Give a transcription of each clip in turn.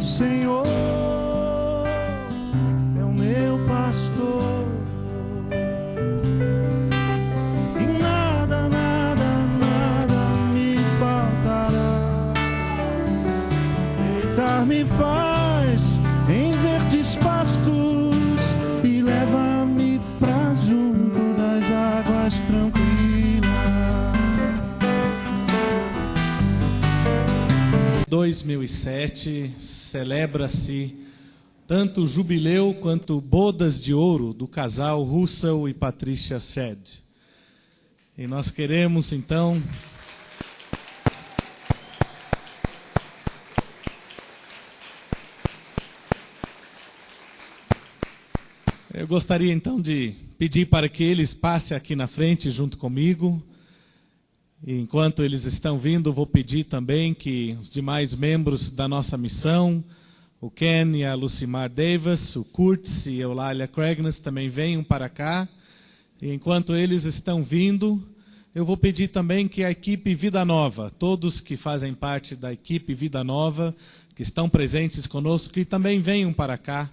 O Senhor é o meu pastor e nada, nada, nada me faltará. Deitar-me faz em verdes pastos e leva-me pra junto das águas tranquilas. 2007 celebra-se tanto o jubileu quanto bodas de ouro do casal Russell e Patricia Shedd. E nós queremos então eu gostaria então de pedir para que eles passem aqui na frente junto comigo. E enquanto eles estão vindo, vou pedir também que os demais membros da nossa missão, o Ken e a Lucimar Davis, o Kurtz e a Eulália Craignas também venham para cá. E enquanto eles estão vindo, eu vou pedir também que a equipe Vida Nova, todos que fazem parte da equipe Vida Nova, que estão presentes conosco, que também venham para cá,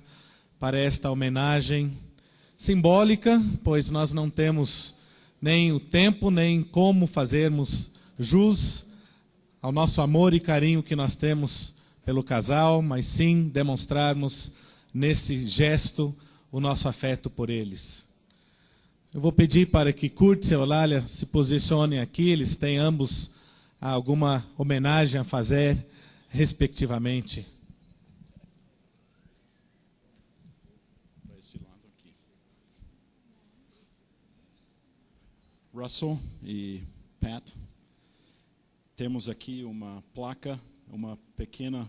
para esta homenagem simbólica, pois nós não temos nem o tempo, nem como fazermos jus ao nosso amor e carinho que nós temos pelo casal, mas sim demonstrarmos nesse gesto o nosso afeto por eles. Eu vou pedir para que Kurtz e Eulália se posicionem aqui, eles têm ambos alguma homenagem a fazer, respectivamente. Russell e Pat, temos aqui uma placa, uma pequena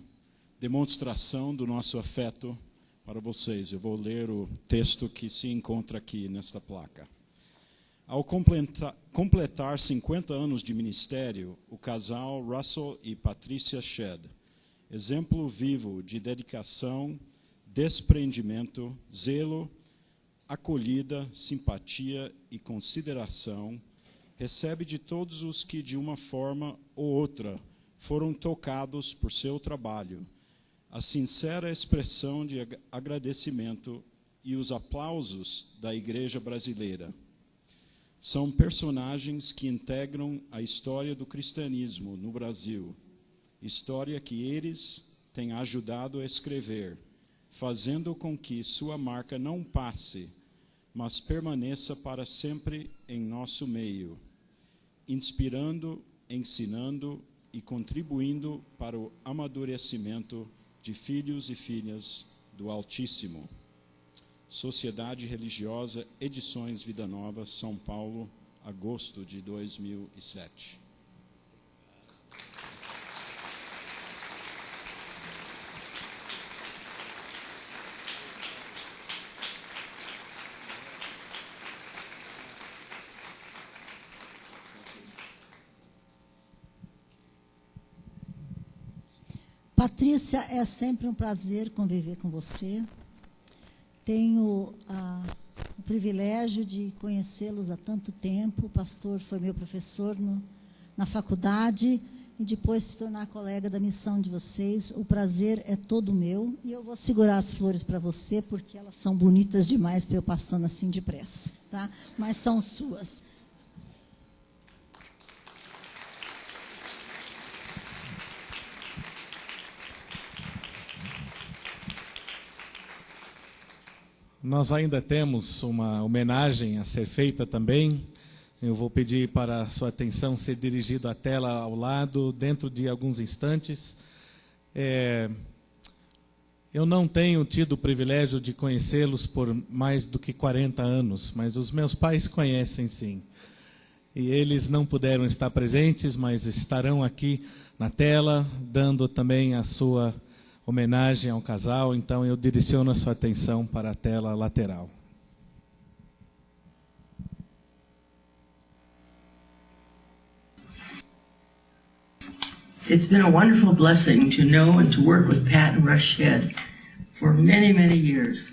demonstração do nosso afeto para vocês. Eu vou ler o texto que se encontra aqui nesta placa. Ao completar 50 anos de ministério, o casal Russell e Patricia Shedd, exemplo vivo de dedicação, desprendimento, zelo, acolhida, simpatia e consideração, recebe de todos os que, de uma forma ou outra, foram tocados por seu trabalho, a sincera expressão de agradecimento e os aplausos da Igreja brasileira. São personagens que integram a história do cristianismo no Brasil, história que eles têm ajudado a escrever, fazendo com que sua marca não passe, mas permaneça para sempre em nosso meio, inspirando, ensinando e contribuindo para o amadurecimento de filhos e filhas do Altíssimo. Sociedade Religiosa, Edições Vida Nova, São Paulo, agosto de 2007. Patrícia, é sempre um prazer conviver com você. Tenho o privilégio de conhecê-los há tanto tempo. O pastor foi meu professor na faculdade e depois se tornar colega da missão de vocês. O prazer é todo meu. E eu vou segurar as flores para você, porque elas são bonitas demais para eu passando assim depressa, tá? Mas são suas. Nós ainda temos uma homenagem a ser feita também. Eu vou pedir para a sua atenção ser dirigida à tela ao lado, dentro de alguns instantes. Eu não tenho tido o privilégio de conhecê-los por mais do que 40 anos, mas os meus pais conhecem sim. E eles não puderam estar presentes, mas estarão aqui na tela, dando também a sua homenagem ao casal, então eu direciono a sua atenção para a tela lateral. It's been a wonderful blessing to know and to work with Pat and Russ Shedd for many, many years.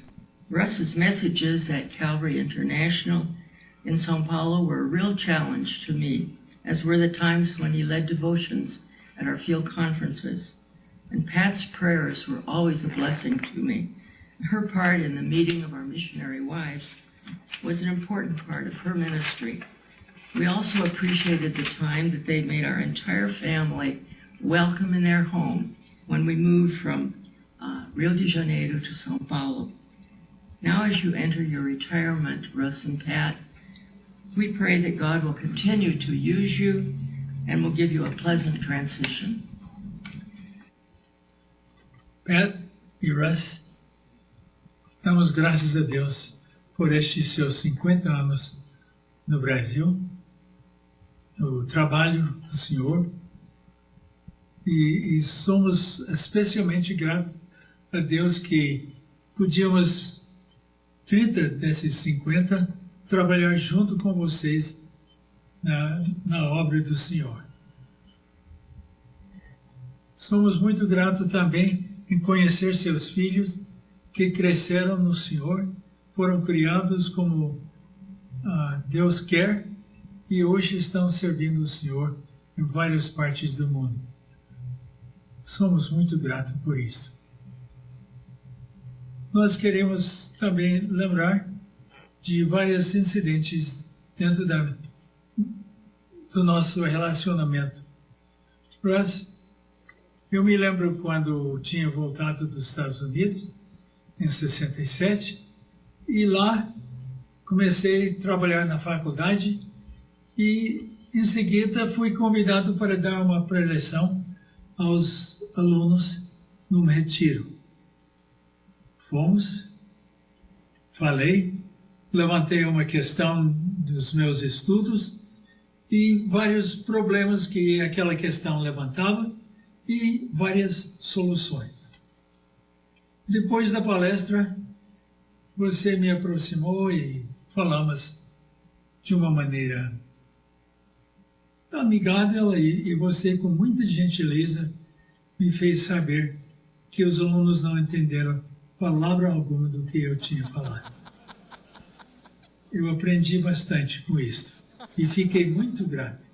Russ's messages at Calvary International in São Paulo were a real challenge to me, as were the times when he led devotions at our field conferences. and Pat's prayers were always a blessing to me. Her part in the meeting of our missionary wives was an important part of her ministry. We also appreciated the time that they made our entire family welcome in their home when we moved from Rio de Janeiro to São Paulo. Now as you enter your retirement, Russ and Pat, we pray that God will continue to use you and will give you a pleasant transition. Pat e Russ, damos graças a Deus por estes seus 50 anos no Brasil, no trabalho do Senhor, e somos especialmente gratos a Deus que podíamos, 30 desses 50, trabalhar junto com vocês na obra do Senhor. Somos muito gratos também em conhecer seus filhos que cresceram no Senhor, foram criados como Deus quer e hoje estão servindo o Senhor em várias partes do mundo. Somos muito gratos por isso. Nós queremos também lembrar de vários incidentes dentro do nosso relacionamento. Russ, eu me lembro quando tinha voltado dos Estados Unidos, em 67, e lá comecei a trabalhar na faculdade e, em seguida, fui convidado para dar uma preleção aos alunos num retiro. Fomos, falei, levantei uma questão dos meus estudos e vários problemas que aquela questão levantava e várias soluções. Depois da palestra, você me aproximou e falamos de uma maneira amigável e você, com muita gentileza, me fez saber que os alunos não entenderam palavra alguma do que eu tinha falado. Eu aprendi bastante com isto e fiquei muito grato.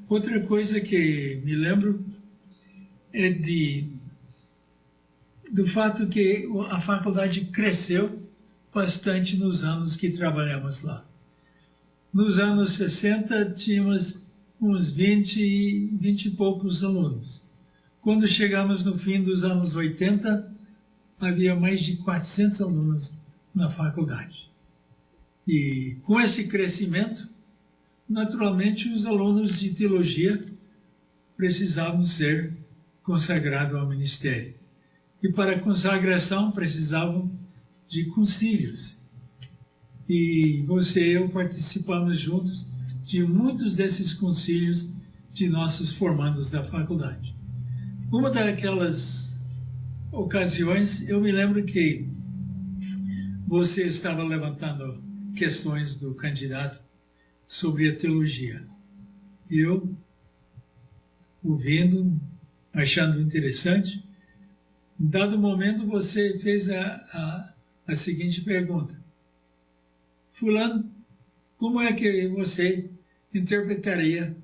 Outra coisa que me lembro é do fato que a faculdade cresceu bastante nos anos que trabalhamos lá. Nos anos 60, tínhamos uns 20 e poucos alunos. Quando chegamos no fim dos anos 80, havia mais de 400 alunos na faculdade. E com esse crescimento, naturalmente, os alunos de teologia precisavam ser consagrados ao ministério. E para a consagração precisavam de concílios. E você e eu participamos juntos de muitos desses concílios de nossos formandos da faculdade. Uma daquelas ocasiões, eu me lembro que você estava levantando questões do candidato sobre a teologia. Eu, ouvindo, achando interessante, em dado momento você fez a seguinte pergunta: Fulano, como é que você interpretaria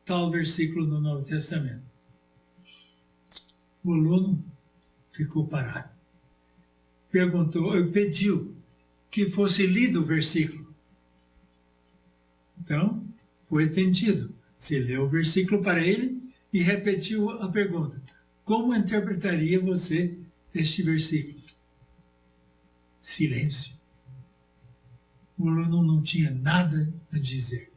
tal versículo no Novo Testamento? O aluno ficou parado. Pediu que fosse lido o versículo. Então, foi atendido. Você leu o versículo para ele e repetiu a pergunta: como interpretaria você este versículo? Silêncio. O aluno não tinha nada a dizer.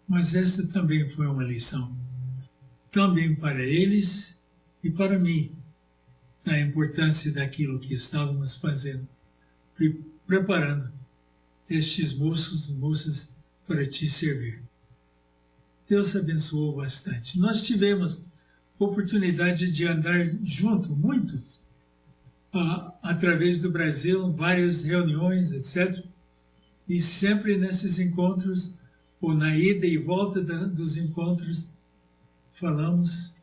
Mas essa também foi uma lição, também para eles e para mim, da importância daquilo que estávamos fazendo, preparando estes moços e moças para te servir. Deus abençoou bastante. Nós tivemos oportunidade de andar junto, muitos, através do Brasil, várias reuniões, etc. E sempre nesses encontros, ou na ida e volta dos encontros, falamos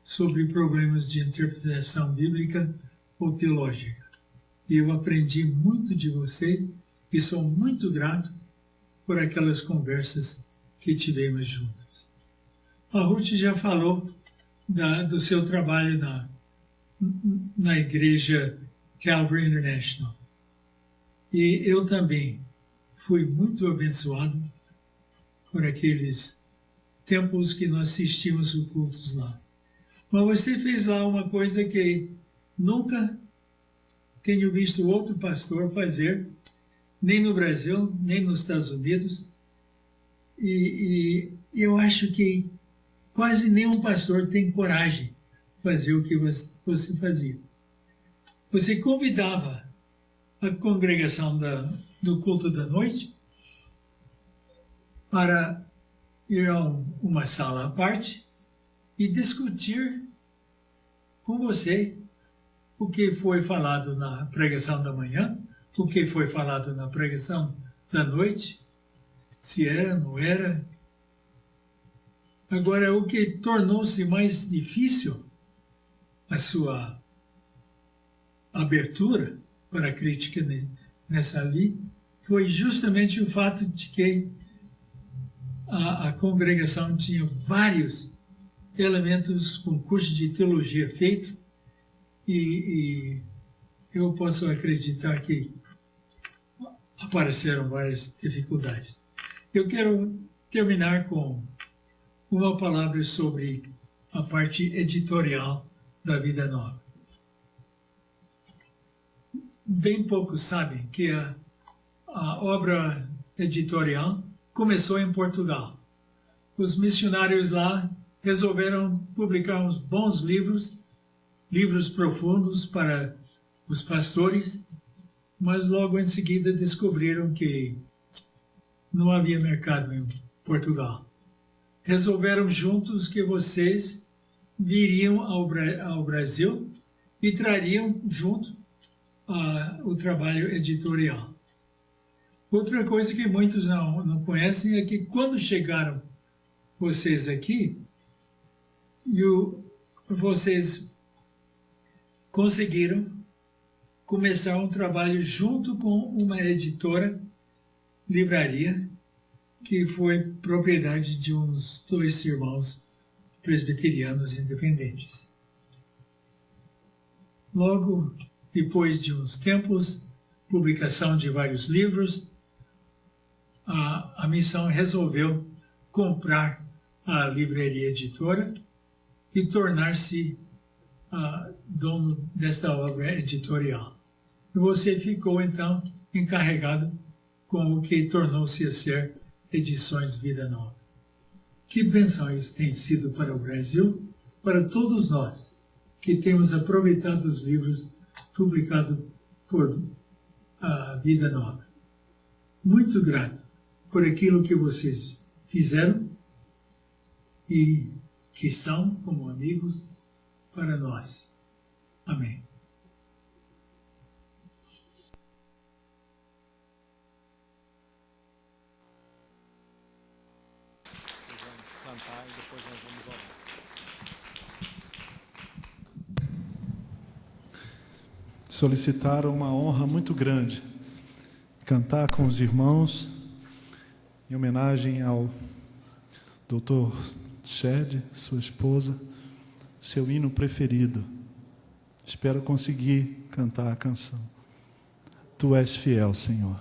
sobre problemas de interpretação bíblica ou teológica. E eu aprendi muito de você e sou muito grato por aquelas conversas que tivemos juntos. A Ruth já falou do seu trabalho na igreja Calvary International. E eu também fui muito abençoado por aqueles tempos que nós assistimos os cultos lá. Mas você fez lá uma coisa que nunca tenho visto outro pastor fazer, nem no Brasil, nem nos Estados Unidos. E eu acho que quase nenhum pastor tem coragem de fazer o que você fazia. Você convidava a congregação do culto da noite para ir a uma sala à parte e discutir com você o que foi falado na pregação da manhã, o que foi falado na pregação da noite, se era, não era. Agora, o que tornou-se mais difícil a sua abertura para a crítica nessa ali foi justamente o fato de que a congregação tinha vários elementos com curso de teologia feito e eu posso acreditar que apareceram várias dificuldades. Eu quero terminar com uma palavra sobre a parte editorial da Vida Nova. Bem poucos sabem que a obra editorial começou em Portugal. Os missionários lá resolveram publicar uns bons livros profundos para os pastores, mas logo em seguida descobriram que não havia mercado em Portugal. Resolveram juntos que vocês viriam ao Brasil e trariam junto o trabalho editorial. Outra coisa que muitos não conhecem é que quando chegaram vocês aqui, vocês conseguiram começar um trabalho junto com uma editora, livraria, que foi propriedade de uns 2 irmãos presbiterianos independentes. Logo depois de uns tempos, publicação de vários livros, a missão resolveu comprar a livraria editora e tornar-se dono desta obra editorial. E você ficou, então, encarregado com o que tornou-se a ser Edições Vida Nova. Que bênção isso tem sido para o Brasil, para todos nós, que temos aproveitado os livros publicados por a Vida Nova. Muito grato por aquilo que vocês fizeram e que são, como amigos, para nós. Amém. Cantar e depois nós vamos orar. Solicitaram uma honra muito grande, cantar com os irmãos, em homenagem ao Dr. Shed, sua esposa, seu hino preferido. Espero conseguir cantar a canção. Tu és fiel, Senhor.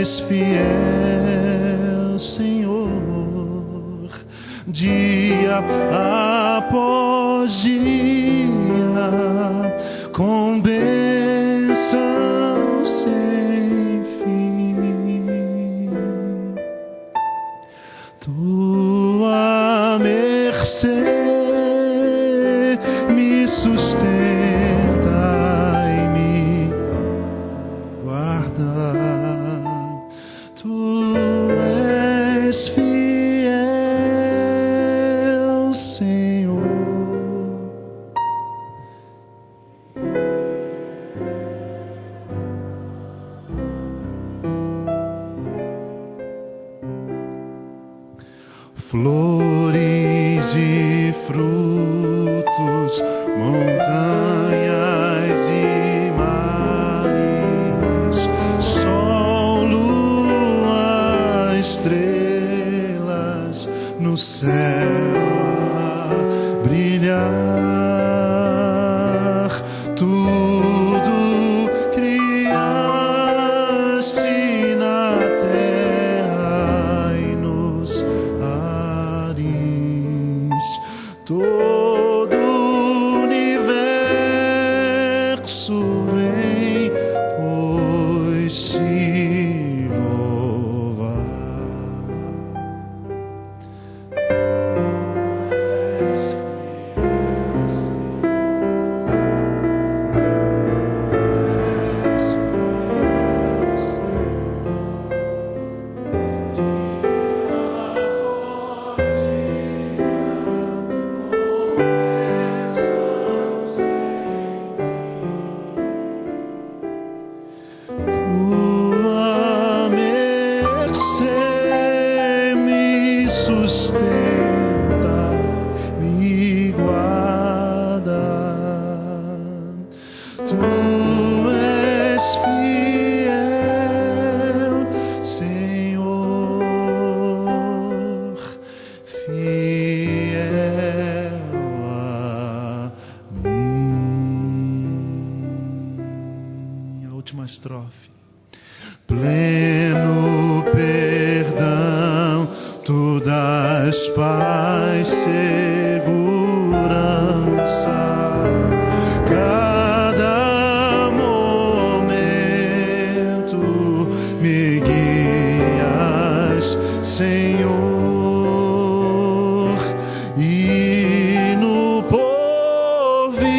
és fiel, Senhor, dia após dia, com bênção sem fim. Tua mercê me sustenta e me guarda. Tu és fiel, Senhor. Flores e frutos, montanhas e mares, sol, lua, estrelas no céu a brilhar, tudo criaste na terra e nos ares, todo o universo vem, pois se louvar. Tua mercê me sustenta, me guarda. Tu és fiel, Senhor, fiel a mim. A última estrofe. Pleno perdão, tu dás paz, segurança. Cada momento me guias, Senhor, e no porvir,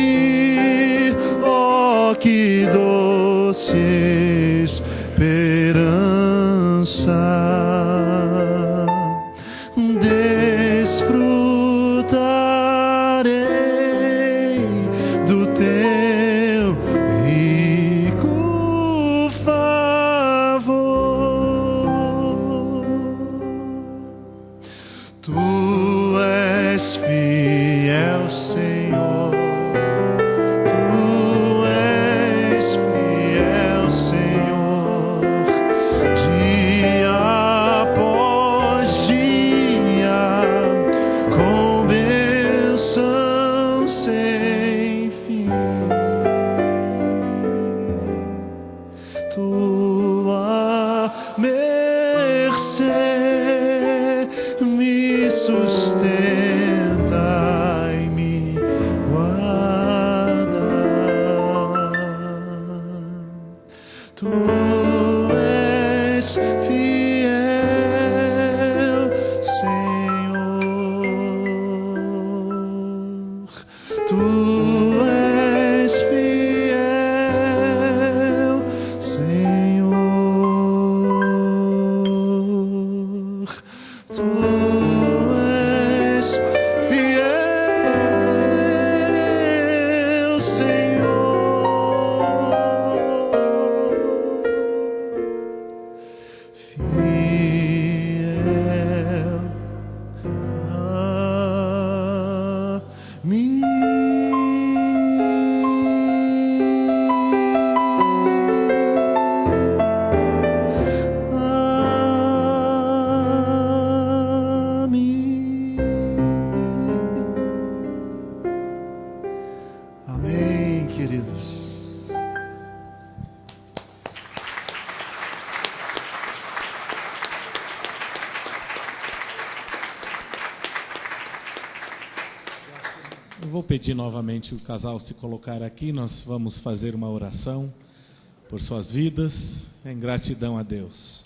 oh, que doce esperança, desfrutarei do teu rico favor. Tu és fiel, Senhor. Tu és fiel, Senhor, dia após dia, com bênção sem fim. Tua mercê me sustenta e me guarda. Tu és fiel, Senhor. Tu és fiel, Senhor. Tu és fiel, Senhor. Fiel a mim. vou pedir novamente o casal se colocar aqui, nós vamos fazer uma oração por suas vidas, em gratidão a Deus.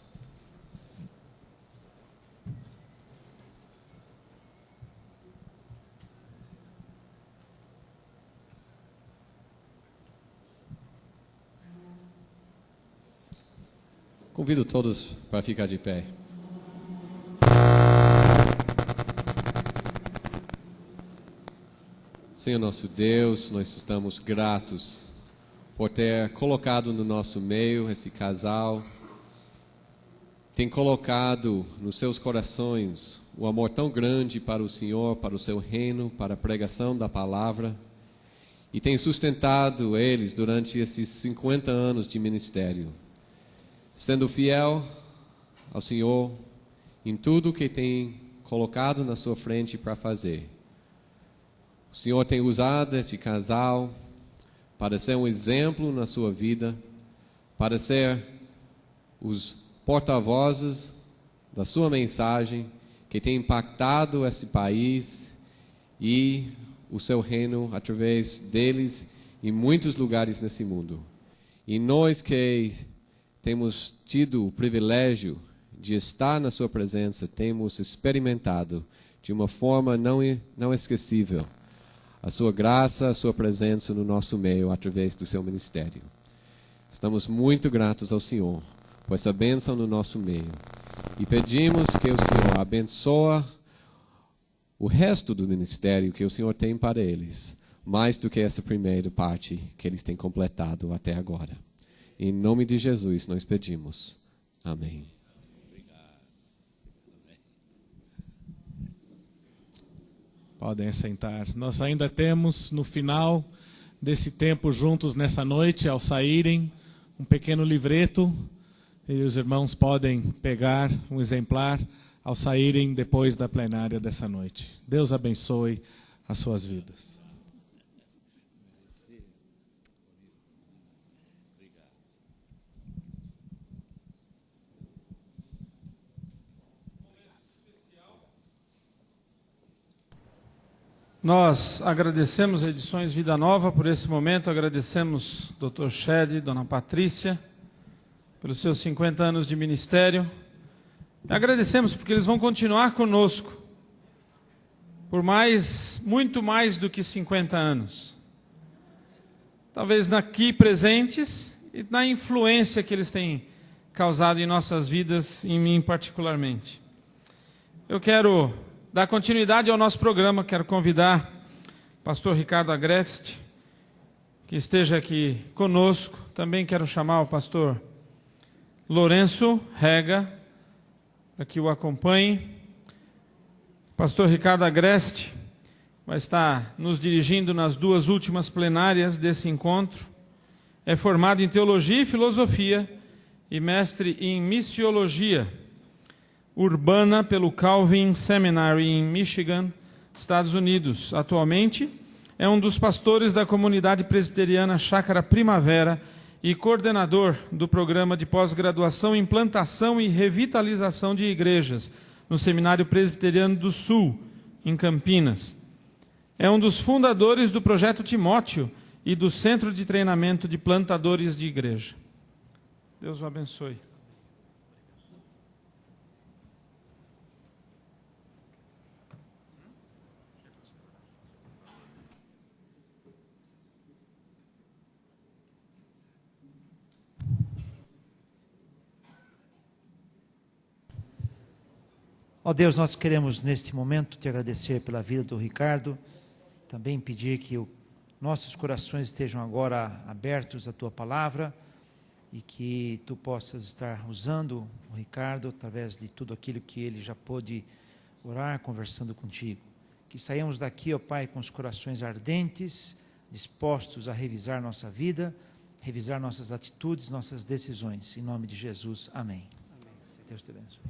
Convido todos para ficar de pé. Senhor nosso Deus, nós estamos gratos por ter colocado no nosso meio esse casal. Tem colocado nos seus corações o amor tão grande para o Senhor, para o seu reino, para a pregação da palavra. E tem sustentado eles durante esses 50 anos de ministério, sendo fiel ao Senhor em tudo que tem colocado na sua frente para fazer. O Senhor tem usado esse casal para ser um exemplo na sua vida, para ser os porta-vozes da sua mensagem que tem impactado esse país e o seu reino através deles em muitos lugares nesse mundo. E nós que temos tido o privilégio de estar na sua presença, temos experimentado de uma forma não esquecível a sua graça, a sua presença no nosso meio através do seu ministério. Estamos muito gratos ao Senhor por essa bênção no nosso meio e pedimos que o Senhor abençoe o resto do ministério que o Senhor tem para eles, mais do que essa primeira parte que eles têm completado até agora. Em nome de Jesus nós pedimos. Amém. Podem sentar. Nós ainda temos no final desse tempo juntos nessa noite, ao saírem, um pequeno livreto, e os irmãos podem pegar um exemplar ao saírem depois da plenária dessa noite. Deus abençoe as suas vidas. Nós agradecemos a Edições Vida Nova por esse momento, agradecemos Dr. Shed, Dona Patrícia, pelos seus 50 anos de ministério. Agradecemos porque eles vão continuar conosco por muito mais do que 50 anos. Talvez aqui presentes e na influência que eles têm causado em nossas vidas, em mim particularmente. Eu quero dar continuidade ao nosso programa, quero convidar o pastor Ricardo Agreste, que esteja aqui conosco. Também quero chamar o pastor Lourenço Rega, para que o acompanhe. O pastor Ricardo Agreste vai estar nos dirigindo nas 2 últimas plenárias desse encontro. É formado em Teologia e Filosofia e mestre em Missiologia Urbana pelo Calvin Seminary em Michigan, Estados Unidos. Atualmente é um dos pastores da comunidade presbiteriana Chácara Primavera e coordenador do programa de pós-graduação em Plantação e Revitalização de Igrejas no Seminário Presbiteriano do Sul, em Campinas. É um dos fundadores do Projeto Timóteo e do Centro de Treinamento de Plantadores de Igreja. Deus o abençoe. Ó Deus, nós queremos neste momento te agradecer pela vida do Ricardo, também pedir que nossos corações estejam agora abertos à tua palavra e que tu possas estar usando o Ricardo através de tudo aquilo que ele já pôde orar, conversando contigo. Que saiamos daqui, ó Pai, com os corações ardentes, dispostos a revisar nossa vida, revisar nossas atitudes, nossas decisões. Em nome de Jesus, amém. Amém. Deus te abençoe.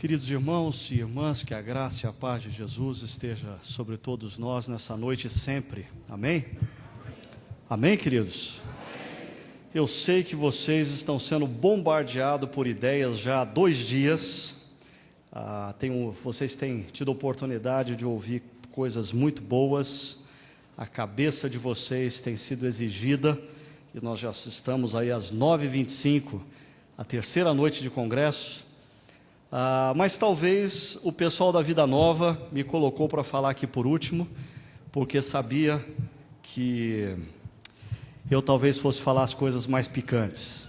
Queridos irmãos e irmãs, que a graça e a paz de Jesus esteja sobre todos nós nessa noite e sempre. Amém? Amém, queridos? Eu sei que vocês estão sendo bombardeados por ideias já há 2 dias. Vocês têm tido a oportunidade de ouvir coisas muito boas. A cabeça de vocês tem sido exigida. E nós já estamos aí às 9h25, a 3ª noite de congresso. Mas talvez o pessoal da Vida Nova me colocou para falar aqui por último, porque sabia que eu talvez fosse falar as coisas mais picantes.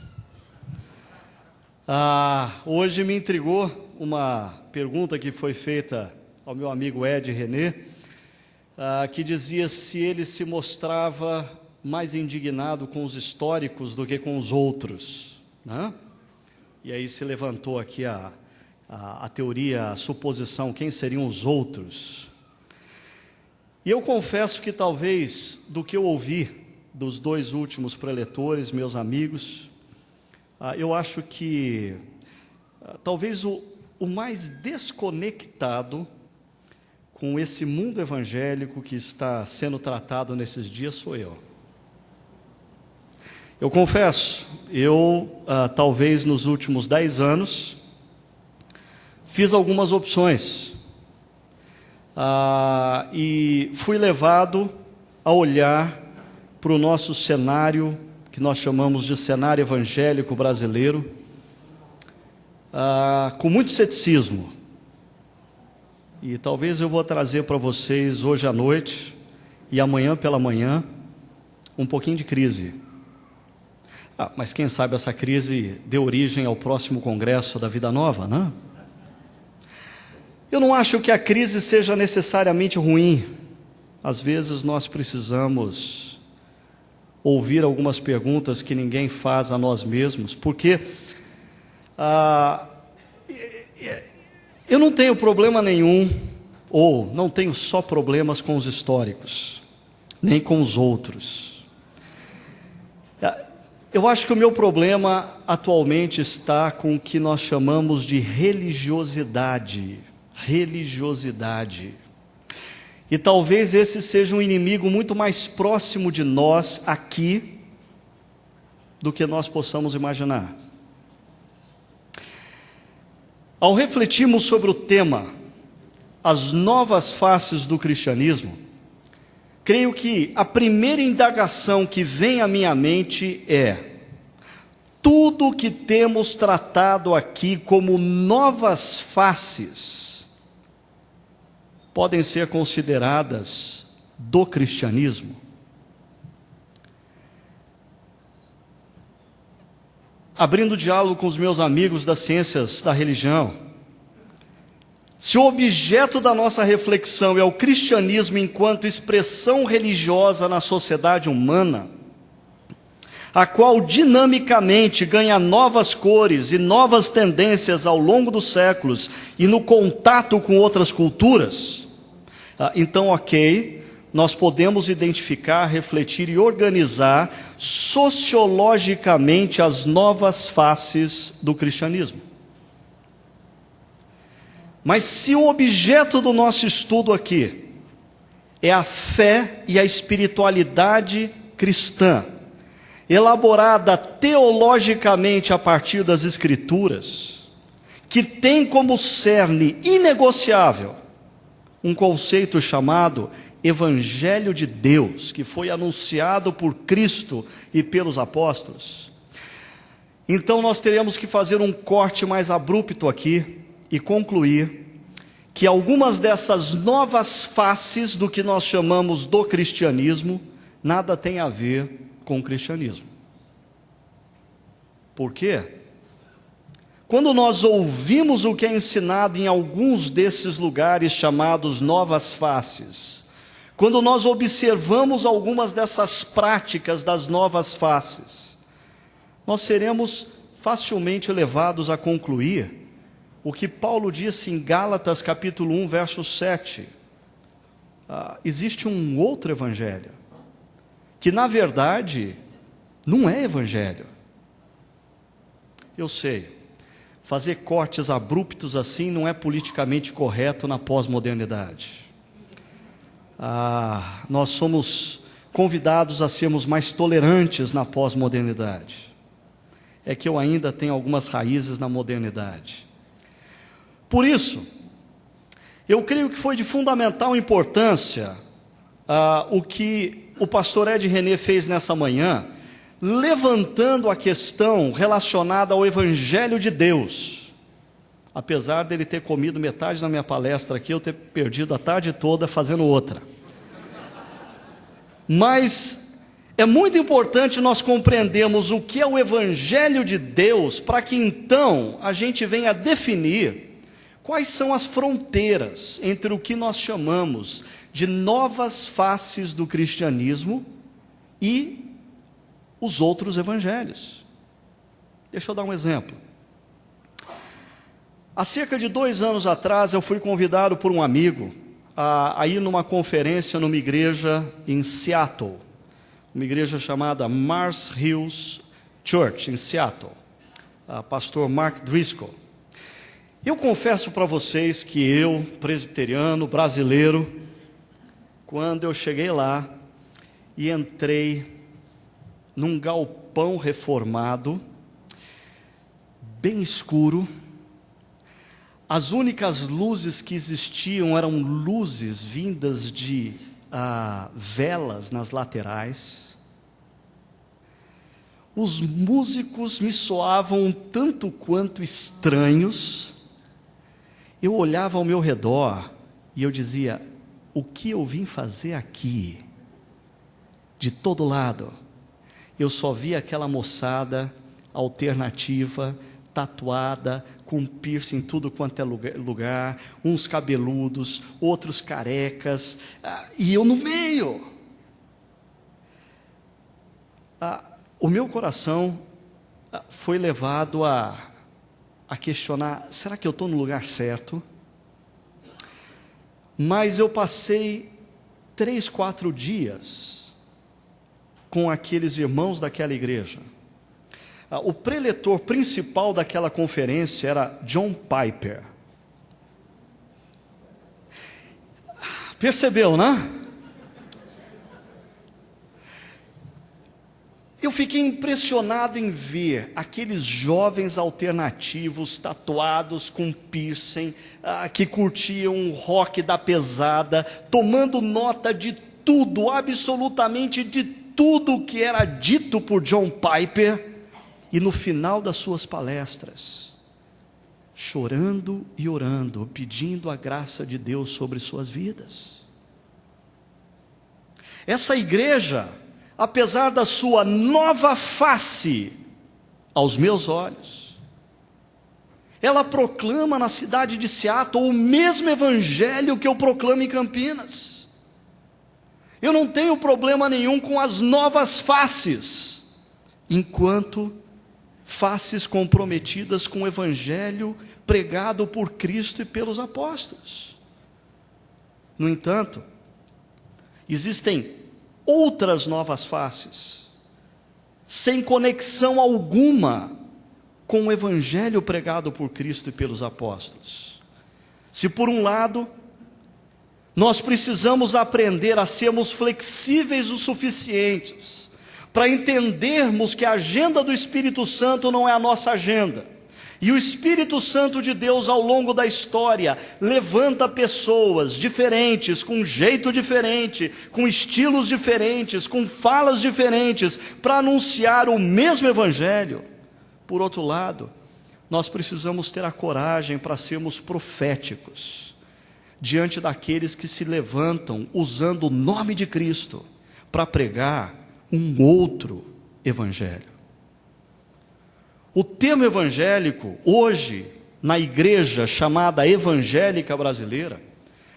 Hoje me intrigou uma pergunta que foi feita ao meu amigo Ed René, que dizia se ele se mostrava mais indignado com os históricos do que com os outros, né? E aí se levantou aqui a teoria, a suposição, quem seriam os outros? E eu confesso que talvez, do que eu ouvi dos 2 últimos preletores, meus amigos, eu acho que talvez o mais desconectado com esse mundo evangélico que está sendo tratado nesses dias sou eu. Eu confesso, talvez nos últimos 10 anos, fiz algumas opções e fui levado a olhar para o nosso cenário, que nós chamamos de cenário evangélico brasileiro, com muito ceticismo. E talvez eu vou trazer para vocês hoje à noite e amanhã pela manhã um pouquinho de crise. Mas quem sabe essa crise dê origem ao próximo congresso da Vida Nova, né? Eu não acho que a crise seja necessariamente ruim. Às vezes nós precisamos ouvir algumas perguntas que ninguém faz a nós mesmos, porque eu não tenho problema nenhum, ou não tenho só problemas com os históricos, nem com os outros. Eu acho que o meu problema atualmente está com o que nós chamamos de religiosidade. E talvez esse seja um inimigo muito mais próximo de nós aqui do que nós possamos imaginar. Ao refletirmos sobre o tema, as novas faces do cristianismo, creio que a primeira indagação que vem à minha mente é: tudo que temos tratado aqui como novas faces podem ser consideradas do cristianismo? Abrindo o diálogo com os meus amigos das ciências da religião, se o objeto da nossa reflexão é o cristianismo enquanto expressão religiosa na sociedade humana, a qual dinamicamente ganha novas cores e novas tendências ao longo dos séculos e no contato com outras culturas, então, nós podemos identificar, refletir e organizar sociologicamente as novas faces do cristianismo. Mas se o objeto do nosso estudo aqui é a fé e a espiritualidade cristã, elaborada teologicamente a partir das Escrituras, que tem como cerne inegociável um conceito chamado Evangelho de Deus, que foi anunciado por Cristo e pelos apóstolos, então nós teremos que fazer um corte mais abrupto aqui e concluir que algumas dessas novas faces do que nós chamamos do cristianismo nada tem a ver com o cristianismo. Por quê? Quando nós ouvimos o que é ensinado em alguns desses lugares chamados novas faces, quando nós observamos algumas dessas práticas das novas faces, nós seremos facilmente levados a concluir o que Paulo disse em Gálatas capítulo 1, verso 7. Existe um outro evangelho, que na verdade não é evangelho. Eu sei, fazer cortes abruptos assim não é politicamente correto na pós-modernidade. Nós somos convidados a sermos mais tolerantes na pós-modernidade. É que eu ainda tenho algumas raízes na modernidade. Por isso, eu creio que foi de fundamental importância o que o pastor Ed René fez nessa manhã, levantando a questão relacionada ao Evangelho de Deus. Apesar dele ter comido metade da minha palestra aqui, eu ter perdido a tarde toda fazendo outra. Mas é muito importante nós compreendermos o que é o Evangelho de Deus, para que então a gente venha definir quais são as fronteiras entre o que nós chamamos de novas faces do cristianismo e os outros evangelhos. Deixa eu dar um exemplo. Há cerca de 2 anos atrás, eu fui convidado por um amigo a ir numa conferência numa igreja em Seattle, uma igreja chamada Mars Hills Church, em Seattle, pastor Mark Driscoll. Eu confesso para vocês que eu, presbiteriano, brasileiro, quando eu cheguei lá e entrei num galpão reformado, bem escuro, as únicas luzes que existiam eram luzes vindas de velas nas laterais. Os músicos me soavam um tanto quanto estranhos. Eu olhava ao meu redor e eu dizia: o que eu vim fazer aqui? De todo lado, eu só via aquela moçada alternativa, tatuada, com piercing em tudo quanto é lugar, uns cabeludos, outros carecas, e eu no meio. O meu coração foi levado a questionar: será que eu estou no lugar certo? Mas eu passei 3, 4 dias com aqueles irmãos daquela igreja. O preletor principal daquela conferência era John Piper. Percebeu, né? Eu fiquei impressionado em ver aqueles jovens alternativos, tatuados com piercing, que curtiam o rock da pesada, tomando nota de tudo, absolutamente de tudo que era dito por John Piper, e no final das suas palestras, chorando e orando, pedindo a graça de Deus sobre suas vidas. Essa igreja, apesar da sua nova face aos meus olhos, ela proclama na cidade de Seattle o mesmo evangelho que eu proclamo em Campinas. Eu não tenho problema nenhum com as novas faces, enquanto faces comprometidas com o evangelho pregado por Cristo e pelos apóstolos. No entanto, existem outras novas faces, sem conexão alguma com o evangelho pregado por Cristo e pelos apóstolos. Se por um lado, nós precisamos aprender a sermos flexíveis o suficientes para entendermos que a agenda do Espírito Santo não é a nossa agenda, e o Espírito Santo de Deus ao longo da história levanta pessoas diferentes, com jeito diferente, com estilos diferentes, com falas diferentes, para anunciar o mesmo evangelho. Por outro lado, nós precisamos ter a coragem para sermos proféticos diante daqueles que se levantam usando o nome de Cristo para pregar um outro evangelho. O termo evangélico, hoje, na igreja chamada evangélica brasileira,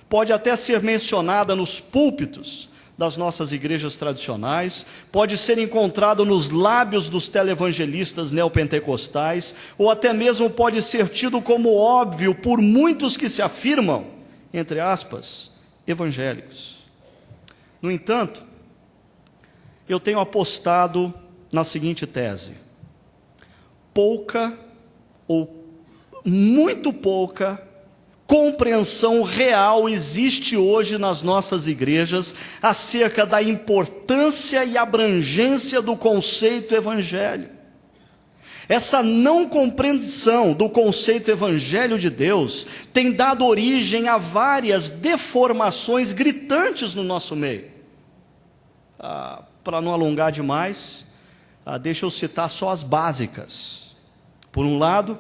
pode até ser mencionada nos púlpitos das nossas igrejas tradicionais, pode ser encontrado nos lábios dos televangelistas neopentecostais, ou até mesmo pode ser tido como óbvio por muitos que se afirmam, entre aspas, evangélicos. No entanto, eu tenho apostado na seguinte tese: pouca ou muito pouca compreensão real existe hoje nas nossas igrejas acerca da importância e abrangência do conceito evangelho. Essa não compreensão do conceito evangelho de Deus tem dado origem a várias deformações gritantes no nosso meio. Para não alongar demais, deixa eu citar só as básicas. Por um lado,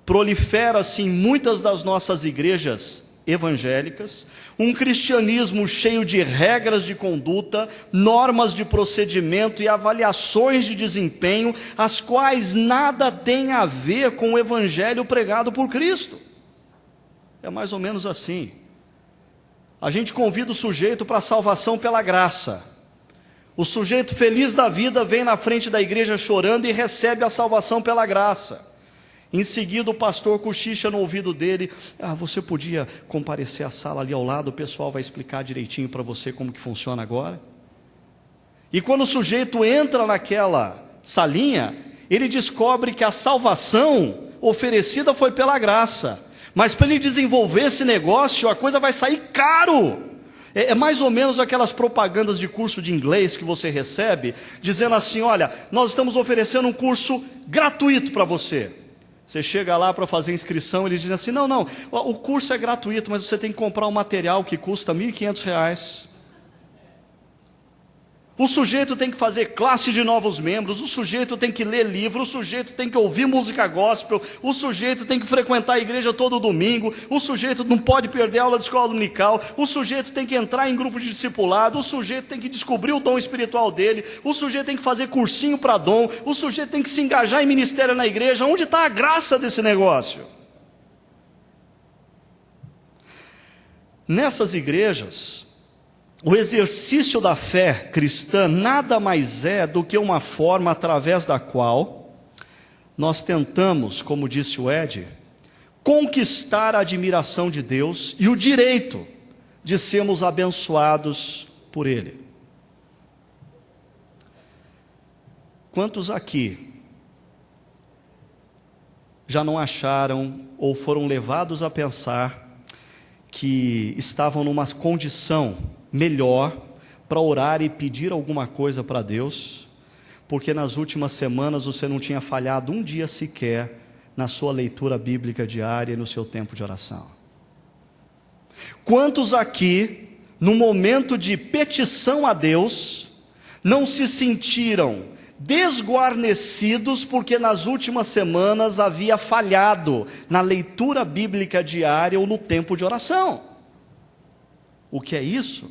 prolifera-se em muitas das nossas igrejas evangélicas um cristianismo cheio de regras de conduta, normas de procedimento e avaliações de desempenho, as quais nada têm a ver com o evangelho pregado por Cristo. É mais ou menos assim. A gente convida o sujeito para a salvação pela graça. O sujeito feliz da vida vem na frente da igreja chorando e recebe a salvação pela graça. Em seguida o pastor cochicha no ouvido dele: você podia comparecer à sala ali ao lado, o pessoal vai explicar direitinho para você como que funciona agora. E quando o sujeito entra naquela salinha, ele descobre que a salvação oferecida foi pela graça, mas para ele desenvolver esse negócio, a coisa vai sair caro. É mais ou menos aquelas propagandas de curso de inglês que você recebe, dizendo assim: olha, nós estamos oferecendo um curso gratuito para você. Você chega lá para fazer inscrição, eles dizem assim: não, o curso é gratuito, mas você tem que comprar um material que custa R$ 1.500. O sujeito tem que fazer classe de novos membros, o sujeito tem que ler livro, o sujeito tem que ouvir música gospel, o sujeito tem que frequentar a igreja todo domingo, o sujeito não pode perder a aula de escola dominical, o sujeito tem que entrar em grupo de discipulado, o sujeito tem que descobrir o dom espiritual dele, o sujeito tem que fazer cursinho para dom, o sujeito tem que se engajar em ministério na igreja. Onde está a graça desse negócio? Nessas igrejas, o exercício da fé cristã nada mais é do que uma forma através da qual nós tentamos, como disse o Ed, conquistar a admiração de Deus e o direito de sermos abençoados por Ele. Quantos aqui já não acharam ou foram levados a pensar que estavam numa condição melhor para orar e pedir alguma coisa para Deus, porque nas últimas semanas você não tinha falhado um dia sequer na sua leitura bíblica diária e no seu tempo de oração? Quantos aqui, no momento de petição a Deus, não se sentiram desguarnecidos porque nas últimas semanas havia falhado na leitura bíblica diária ou no tempo de oração? O que é isso?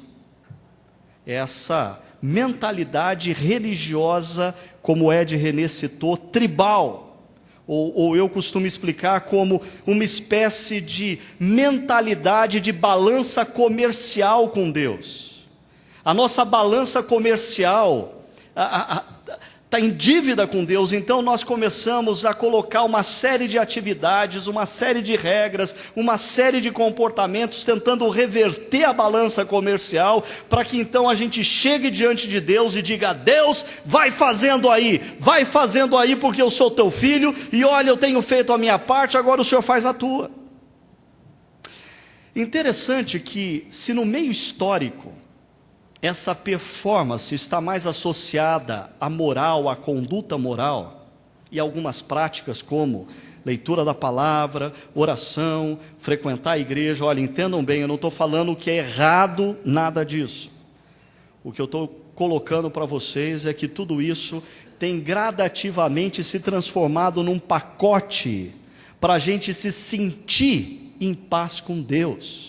Essa mentalidade religiosa, como Ed René citou, tribal, ou eu costumo explicar como uma espécie de mentalidade de balança comercial com Deus. A nossa balança comercial está em dívida com Deus, então nós começamos a colocar uma série de atividades, uma série de regras, uma série de comportamentos, tentando reverter a balança comercial, para que então a gente chegue diante de Deus e diga: Deus, vai fazendo aí, porque eu sou teu filho, e olha, eu tenho feito a minha parte, agora o Senhor faz a tua. Interessante que, se no meio histórico essa performance está mais associada à moral, à conduta moral, e algumas práticas como leitura da palavra, oração, frequentar a igreja. Olha, entendam bem, eu não estou falando que é errado nada disso. O que eu estou colocando para vocês é que tudo isso tem gradativamente se transformado num pacote para a gente se sentir em paz com Deus.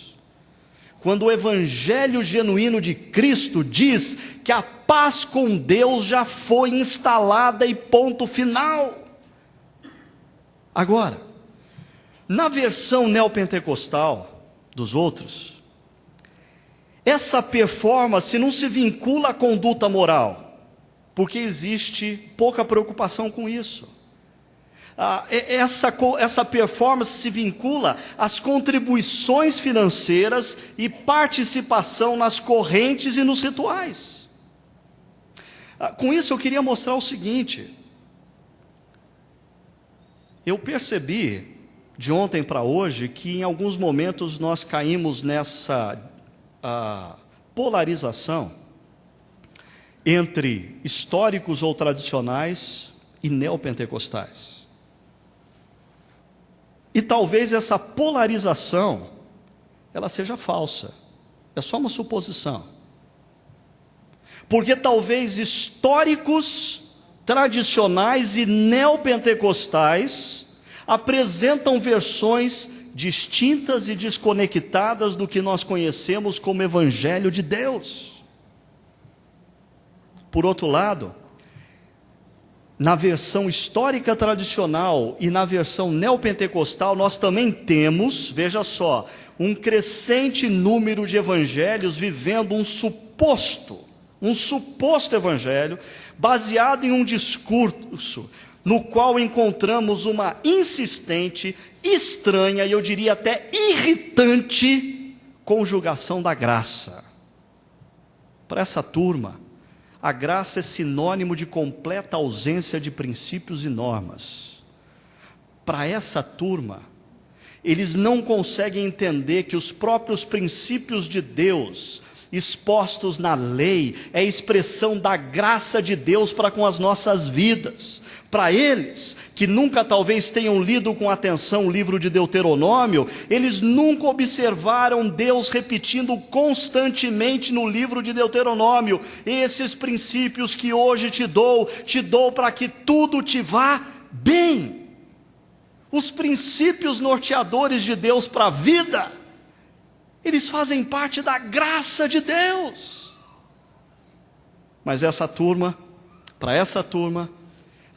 Quando o evangelho genuíno de Cristo diz que a paz com Deus já foi instalada e ponto final. Agora, na versão neopentecostal dos outros, essa performance não se vincula à conduta moral, porque existe pouca preocupação com isso. Essa performance se vincula às contribuições financeiras e participação nas correntes e nos rituais. Com isso eu queria mostrar o seguinte: eu percebi de ontem para hoje que em alguns momentos nós caímos nessa polarização entre históricos ou tradicionais e neopentecostais. E talvez essa polarização ela seja falsa. É só uma suposição. Porque talvez históricos, tradicionais e neopentecostais apresentam versões distintas e desconectadas do que nós conhecemos como Evangelho de Deus. Por outro lado, na versão histórica tradicional e na versão neopentecostal, nós também temos, veja só, um crescente número de evangelhos vivendo um suposto evangelho, baseado em um discurso no qual encontramos uma insistente, estranha e eu diria até irritante conjugação da graça. Para essa turma, a graça é sinônimo de completa ausência de princípios e normas. Para essa turma, eles não conseguem entender que os próprios princípios de Deus, expostos na lei, é expressão da graça de Deus para com as nossas vidas. Para eles, que nunca talvez tenham lido com atenção o livro de Deuteronômio, eles nunca observaram Deus repetindo constantemente no livro de Deuteronômio: esses princípios que hoje te dou para que tudo te vá bem. Os princípios norteadores de Deus para a vida, eles fazem parte da graça de Deus. Mas para essa turma,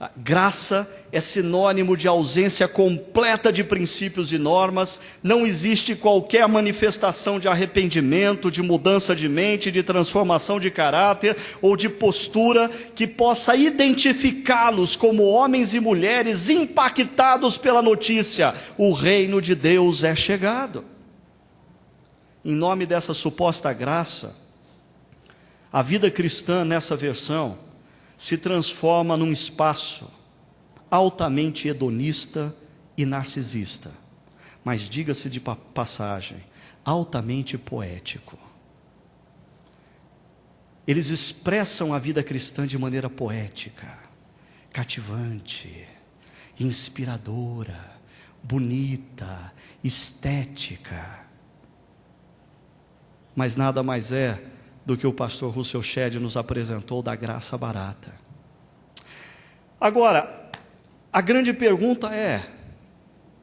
a graça é sinônimo de ausência completa de princípios e normas. Não existe qualquer manifestação de arrependimento, de mudança de mente, de transformação de caráter ou de postura que possa identificá-los como homens e mulheres impactados pela notícia: o reino de Deus é chegado. Em nome dessa suposta graça, a vida cristã nessa versão se transforma num espaço altamente hedonista e narcisista, mas diga-se de passagem, altamente poético. Eles expressam a vida cristã de maneira poética, cativante, inspiradora, bonita, estética. Mas nada mais é do que o pastor Russell Shedd nos apresentou da graça barata. Agora, a grande pergunta é: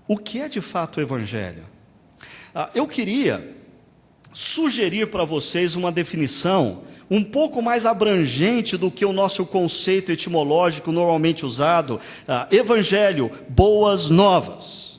o que é de fato o Evangelho? Eu queria sugerir para vocês uma definição um pouco mais abrangente do que o nosso conceito etimológico normalmente usado, Evangelho, boas novas.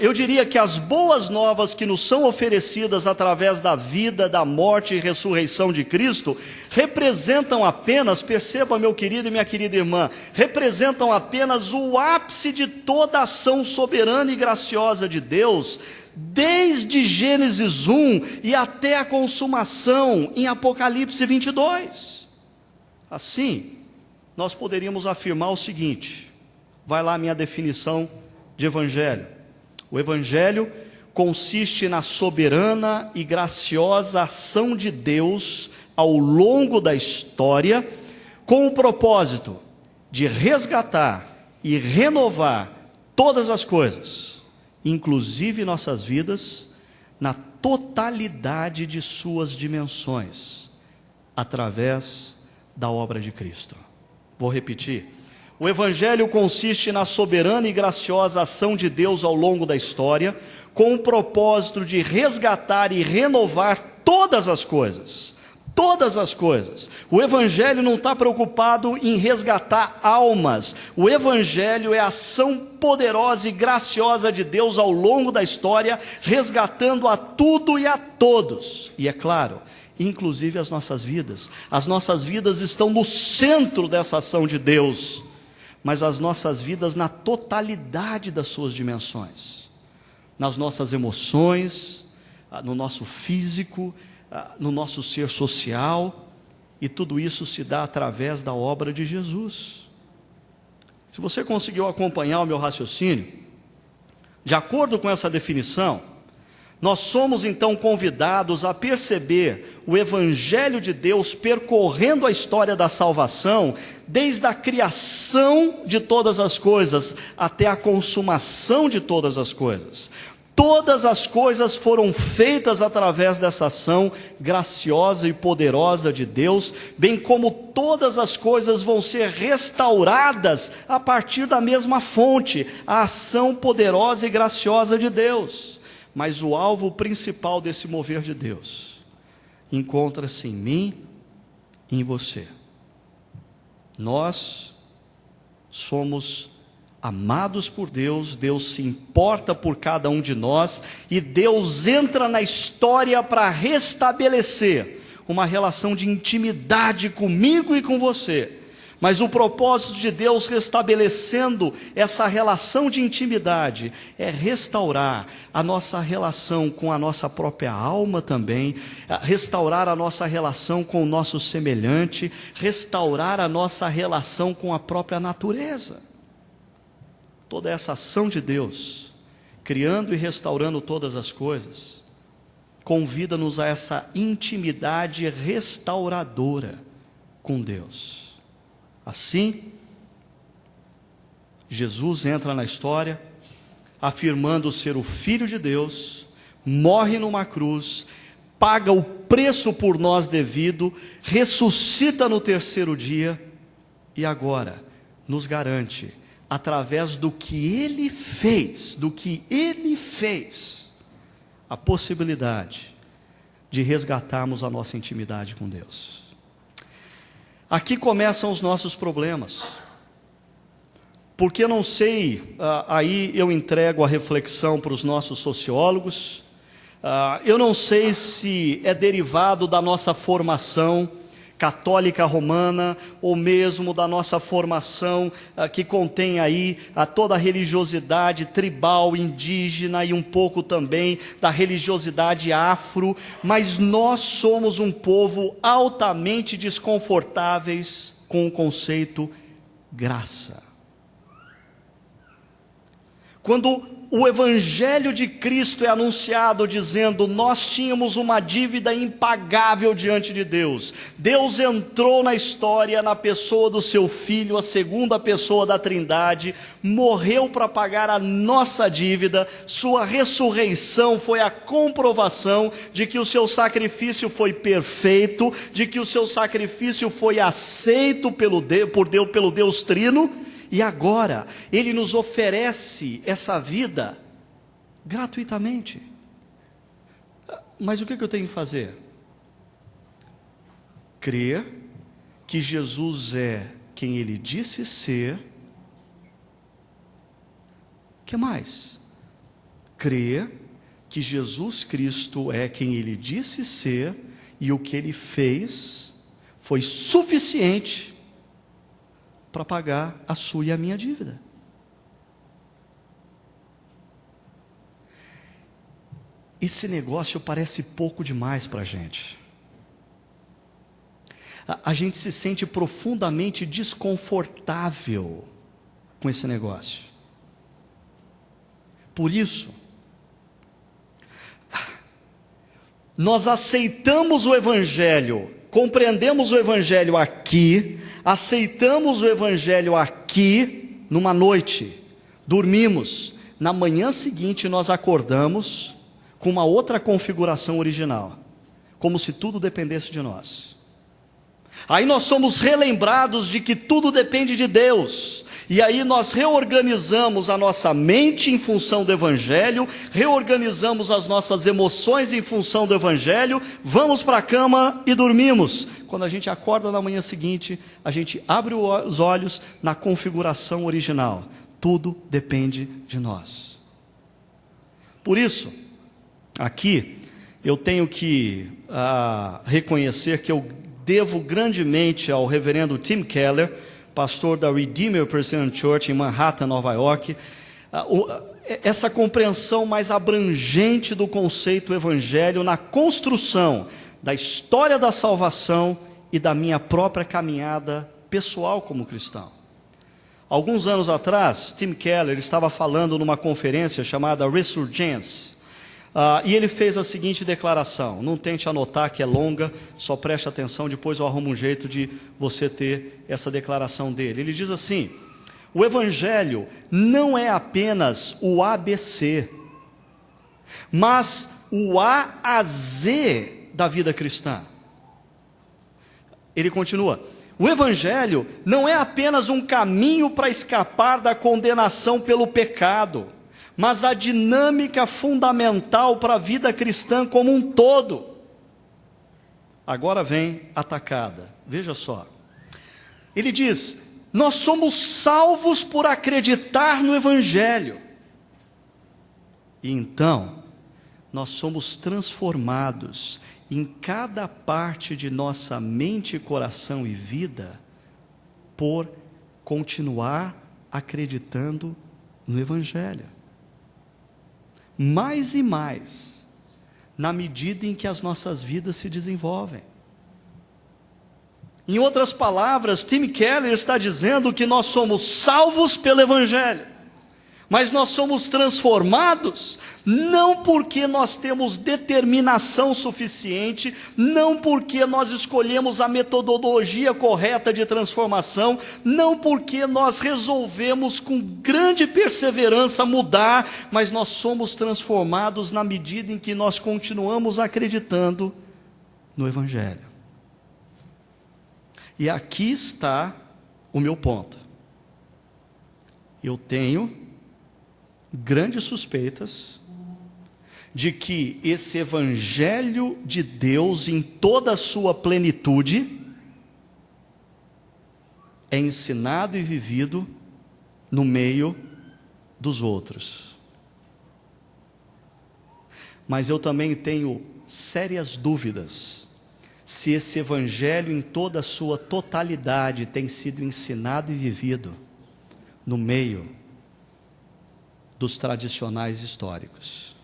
Eu diria que as boas novas que nos são oferecidas através da vida, da morte e ressurreição de Cristo, representam apenas, perceba meu querido e minha querida irmã, representam apenas o ápice de toda a ação soberana e graciosa de Deus, desde Gênesis 1 e até a consumação em Apocalipse 22. Assim, nós poderíamos afirmar o seguinte, vai lá a minha definição de Evangelho. O Evangelho consiste na soberana e graciosa ação de Deus ao longo da história, com o propósito de resgatar e renovar todas as coisas, inclusive nossas vidas, na totalidade de suas dimensões, através da obra de Cristo. Vou repetir. O Evangelho consiste na soberana e graciosa ação de Deus ao longo da história, com o propósito de resgatar e renovar todas as coisas. Todas as coisas. O Evangelho não está preocupado em resgatar almas. O Evangelho é a ação poderosa e graciosa de Deus ao longo da história, resgatando a tudo e a todos. E é claro, inclusive as nossas vidas. As nossas vidas estão no centro dessa ação de Deus, mas as nossas vidas na totalidade das suas dimensões, nas nossas emoções, no nosso físico, no nosso ser social, e tudo isso se dá através da obra de Jesus. Se você conseguiu acompanhar o meu raciocínio, De acordo com essa definição, nós somos então convidados a perceber o Evangelho de Deus percorrendo a história da salvação, desde a criação de todas as coisas até a consumação de todas as coisas. Todas as coisas foram feitas através dessa ação graciosa e poderosa de Deus, bem como todas as coisas vão ser restauradas a partir da mesma fonte, a ação poderosa e graciosa de Deus. Mas o alvo principal desse mover de Deus encontra-se em mim e em você. Nós somos amados por Deus, Deus se importa por cada um de nós, e Deus entra na história para restabelecer uma relação de intimidade comigo e com você. Mas o propósito de Deus restabelecendo essa relação de intimidade é restaurar a nossa relação com a nossa própria alma também, restaurar a nossa relação com o nosso semelhante, restaurar a nossa relação com a própria natureza. Toda essa ação de Deus, criando e restaurando todas as coisas, convida-nos a essa intimidade restauradora com Deus. Assim, Jesus entra na história, afirmando ser o Filho de Deus, morre numa cruz, paga o preço por nós devido, ressuscita no terceiro dia, e agora nos garante, através do que Ele fez, a possibilidade de resgatarmos a nossa intimidade com Deus. Aqui começam os nossos problemas, porque eu não sei, aí eu entrego a reflexão para os nossos sociólogos, eu não sei se é derivado da nossa formação católica romana, ou mesmo da nossa formação que contém aí toda a religiosidade tribal, indígena e um pouco também da religiosidade afro, mas nós somos um povo altamente desconfortáveis com o conceito graça. Quando o Evangelho de Cristo é anunciado dizendo, nós tínhamos uma dívida impagável diante de Deus. Deus entrou na história na pessoa do seu Filho, a segunda pessoa da Trindade, morreu para pagar a nossa dívida, sua ressurreição foi a comprovação de que o seu sacrifício foi perfeito, de que o seu sacrifício foi aceito pelo Deus Trino, e agora, Ele nos oferece essa vida gratuitamente. Mas o que eu tenho que fazer? Crer que Jesus é quem Ele disse ser. O que mais? Crer que Jesus Cristo é quem Ele disse ser, e o que Ele fez foi suficiente para pagar a sua e a minha dívida. Esse negócio parece pouco demais para a gente. A gente se sente profundamente desconfortável com esse negócio. Por isso, nós aceitamos o Evangelho, compreendemos o Evangelho aqui, aceitamos o Evangelho aqui, numa noite, dormimos, na manhã seguinte nós acordamos com uma outra configuração original, como se tudo dependesse de nós. Aí nós somos relembrados de que tudo depende de Deus, e aí nós reorganizamos a nossa mente em função do Evangelho, reorganizamos as nossas emoções em função do Evangelho, vamos para a cama e dormimos. Quando a gente acorda na manhã seguinte, a gente abre os olhos na configuração original. Tudo depende de nós. Por isso, aqui eu tenho que reconhecer que eu devo grandemente ao reverendo Tim Keller, pastor da Redeemer Presbyterian Church em Manhattan, Nova York, essa compreensão mais abrangente do conceito evangelho na construção da história da salvação e da minha própria caminhada pessoal como cristão. Alguns anos atrás, Tim Keller estava falando numa conferência chamada Resurgence, e ele fez a seguinte declaração. Não tente anotar, que é longa, só preste atenção, depois eu arrumo um jeito de você ter essa declaração dele. Ele diz assim: o Evangelho não é apenas o ABC, mas o A a Z da vida cristã. Ele continua: o Evangelho não é apenas um caminho para escapar da condenação pelo pecado, mas a dinâmica fundamental para a vida cristã como um todo. Agora vem a tacada, veja só. Ele diz: nós somos salvos por acreditar no Evangelho. E então, nós somos transformados em cada parte de nossa mente, coração e vida por continuar acreditando no Evangelho. Mais e mais, na medida em que as nossas vidas se desenvolvem. Em outras palavras, Tim Keller está dizendo que nós somos salvos pelo Evangelho, mas nós somos transformados não porque nós temos determinação suficiente, não porque nós escolhemos a metodologia correta de transformação, não porque nós resolvemos com grande perseverança mudar, mas nós somos transformados na medida em que nós continuamos acreditando no Evangelho. E aqui está o meu ponto. Eu tenho grandes suspeitas de que esse Evangelho de Deus em toda a sua plenitude é ensinado e vivido no meio dos outros. Mas eu também tenho sérias dúvidas se esse Evangelho em toda a sua totalidade tem sido ensinado e vivido no meio dos tradicionais históricos.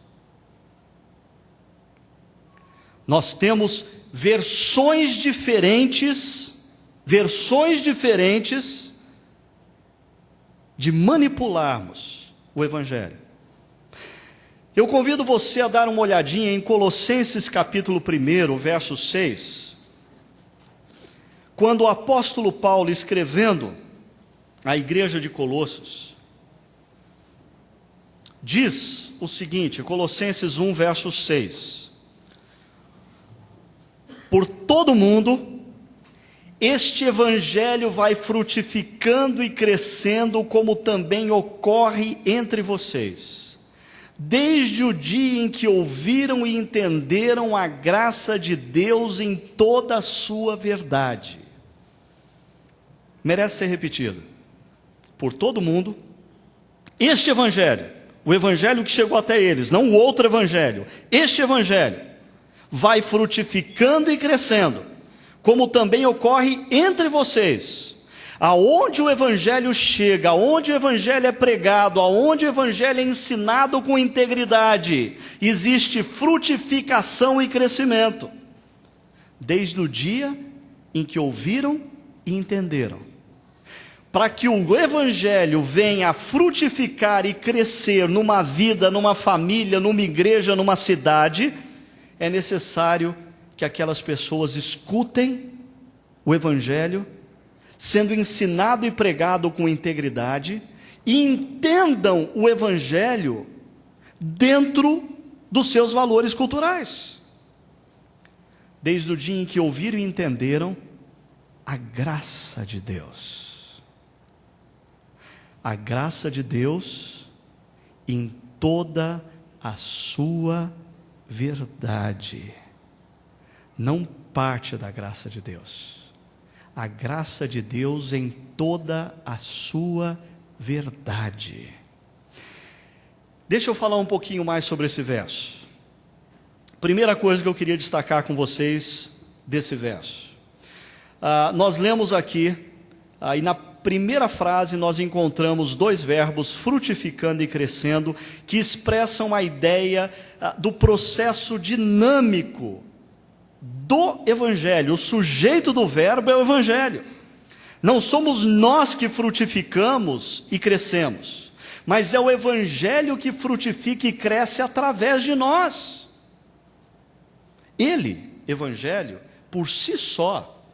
Nós temos versões diferentes de manipularmos o Evangelho. Eu convido você a dar uma olhadinha em Colossenses capítulo 1, verso 6, quando o apóstolo Paulo, escrevendo à igreja de Colossos, diz o seguinte, Colossenses 1, verso 6: por todo mundo, este Evangelho vai frutificando e crescendo, como também ocorre entre vocês, desde o dia em que ouviram e entenderam a graça de Deus em toda a sua verdade. Merece ser repetido. Por todo mundo, este Evangelho, o Evangelho que chegou até eles, não o outro Evangelho, este Evangelho vai frutificando e crescendo, como também ocorre entre vocês. Aonde o Evangelho chega, aonde o Evangelho é pregado, aonde o Evangelho é ensinado com integridade, existe frutificação e crescimento, desde o dia em que ouviram e entenderam. Para que o Evangelho venha a frutificar e crescer numa vida, numa família, numa igreja, numa cidade, é necessário que aquelas pessoas escutem o Evangelho sendo ensinado e pregado com integridade, e entendam o Evangelho dentro dos seus valores culturais. Desde o dia em que ouviram e entenderam a graça de Deus. A graça de Deus em toda a sua verdade. Não parte da graça de Deus. A graça de Deus em toda a sua verdade. Deixa eu falar um pouquinho mais sobre esse verso. Primeira coisa que eu queria destacar com vocês desse verso. Nós lemos aqui, e na primeira frase nós encontramos dois verbos, frutificando e crescendo, que expressam a ideia do processo dinâmico do Evangelho. O sujeito do verbo é o Evangelho. Não somos nós que frutificamos e crescemos, mas é o Evangelho que frutifica e cresce através de nós. Ele, Evangelho, por si só,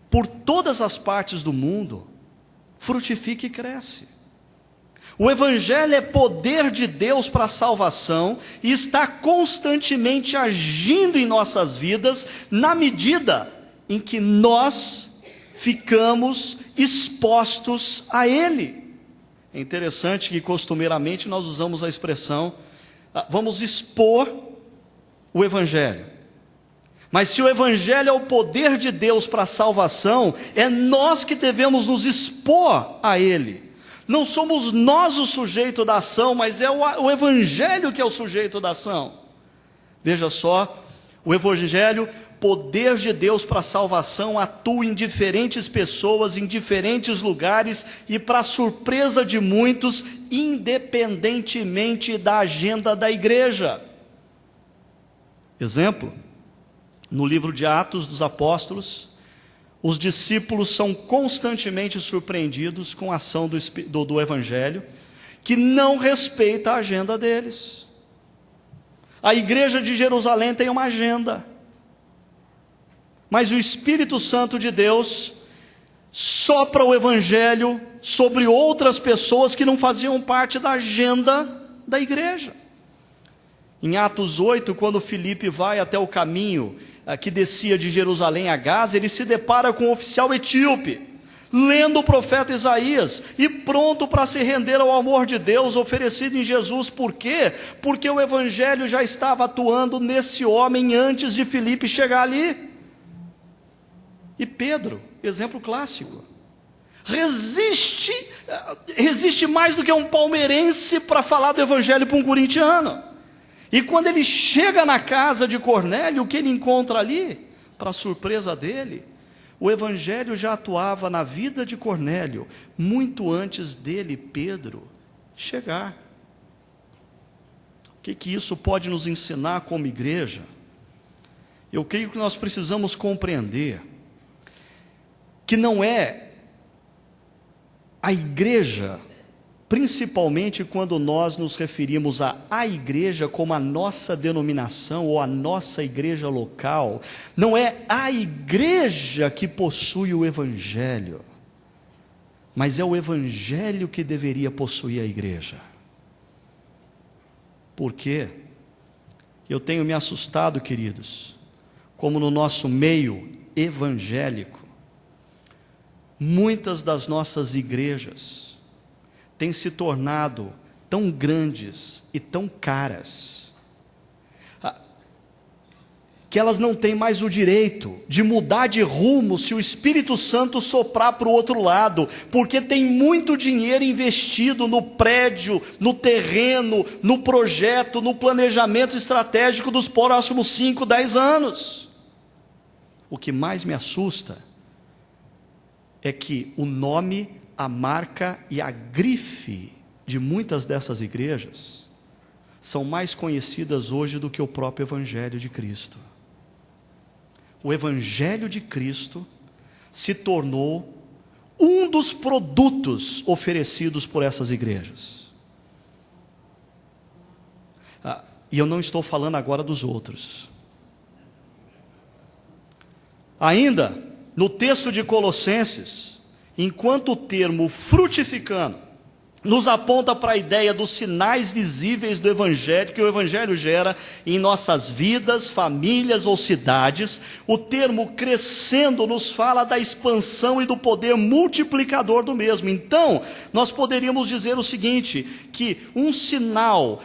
por todas as partes do mundo, frutifica e cresce. O Evangelho é poder de Deus para a salvação e está constantemente agindo em nossas vidas na medida em que nós ficamos expostos a Ele. É interessante que costumeiramente nós usamos a expressão, vamos expor o Evangelho. Mas se o Evangelho é o poder de Deus para a salvação, é nós que devemos nos expor a Ele. Não somos nós o sujeito da ação, mas é o Evangelho que é o sujeito da ação. Veja só, o Evangelho, poder de Deus para a salvação, atua em diferentes pessoas, em diferentes lugares e para surpresa de muitos, independentemente da agenda da igreja. Exemplo, no livro de Atos dos Apóstolos, os discípulos são constantemente surpreendidos com a ação do Evangelho, que não respeita a agenda deles. A igreja de Jerusalém tem uma agenda, mas o Espírito Santo de Deus sopra o Evangelho sobre outras pessoas que não faziam parte da agenda da igreja. Em Atos 8, quando Filipe vai até o caminho que descia de Jerusalém a Gaza, ele se depara com um oficial etíope, lendo o profeta Isaías, e pronto para se render ao amor de Deus oferecido em Jesus. Por quê? Porque o Evangelho já estava atuando nesse homem antes de Filipe chegar ali. E Pedro, exemplo clássico, resiste mais do que um palmeirense para falar do Evangelho para um corintiano. E quando ele chega na casa de Cornélio, o que ele encontra ali? Para surpresa dele, o Evangelho já atuava na vida de Cornélio, muito antes dele, Pedro, chegar. O que isso pode nos ensinar como igreja? Eu creio que nós precisamos compreender que não é a igreja, principalmente quando nós nos referimos à igreja como a nossa denominação ou a nossa igreja local, não é a igreja que possui o Evangelho, mas é o Evangelho que deveria possuir a igreja. Por quê? Eu tenho me assustado, queridos, como no nosso meio evangélico, muitas das nossas igrejas têm se tornado tão grandes e tão caras, que elas não têm mais o direito de mudar de rumo se o Espírito Santo soprar para o outro lado, porque tem muito dinheiro investido no prédio, no terreno, no projeto, no planejamento estratégico dos próximos 5, 10 anos. O que mais me assusta é que o nome, a marca e a grife de muitas dessas igrejas são mais conhecidas hoje do que o próprio Evangelho de Cristo. O Evangelho de Cristo se tornou um dos produtos oferecidos por essas igrejas. E eu não estou falando agora dos outros. Ainda, no texto de Colossenses, enquanto o termo frutificando nos aponta para a ideia dos sinais visíveis do Evangelho, que o Evangelho gera em nossas vidas, famílias ou cidades, o termo crescendo nos fala da expansão e do poder multiplicador do mesmo. Então, nós poderíamos dizer o seguinte, que um sinal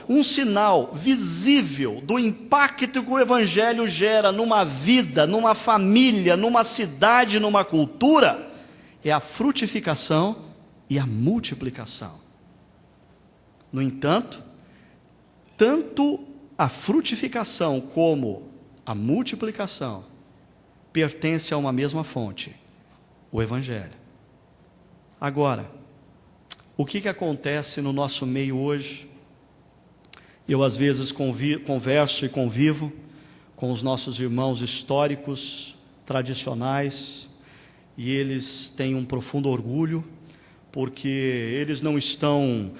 visível do impacto que o Evangelho gera numa vida, numa família, numa cidade, numa cultura, é a frutificação e a multiplicação. No entanto, tanto a frutificação como a multiplicação pertencem a uma mesma fonte, o Evangelho. Agora, o que acontece no nosso meio hoje? Eu às vezes converso e convivo com os nossos irmãos históricos, tradicionais, e eles têm um profundo orgulho, porque eles não estão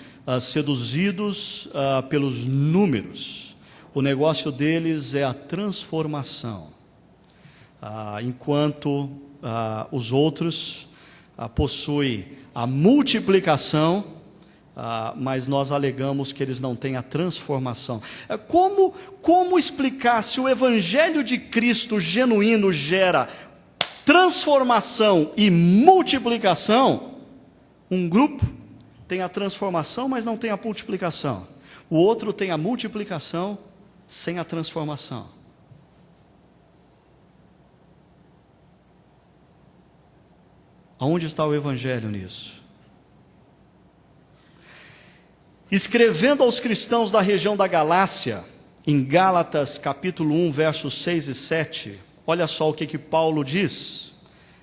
seduzidos pelos números. O negócio deles é a transformação, enquanto os outros possuem a multiplicação, mas nós alegamos que eles não têm a transformação. Como explicar se o Evangelho de Cristo genuíno gera transformação e multiplicação? Um grupo tem a transformação, mas não tem a multiplicação. O outro tem a multiplicação sem a transformação. Aonde está o Evangelho nisso? Escrevendo aos cristãos da região da Galácia, em Gálatas capítulo 1, versos 6 e 7, olha só o que Paulo diz.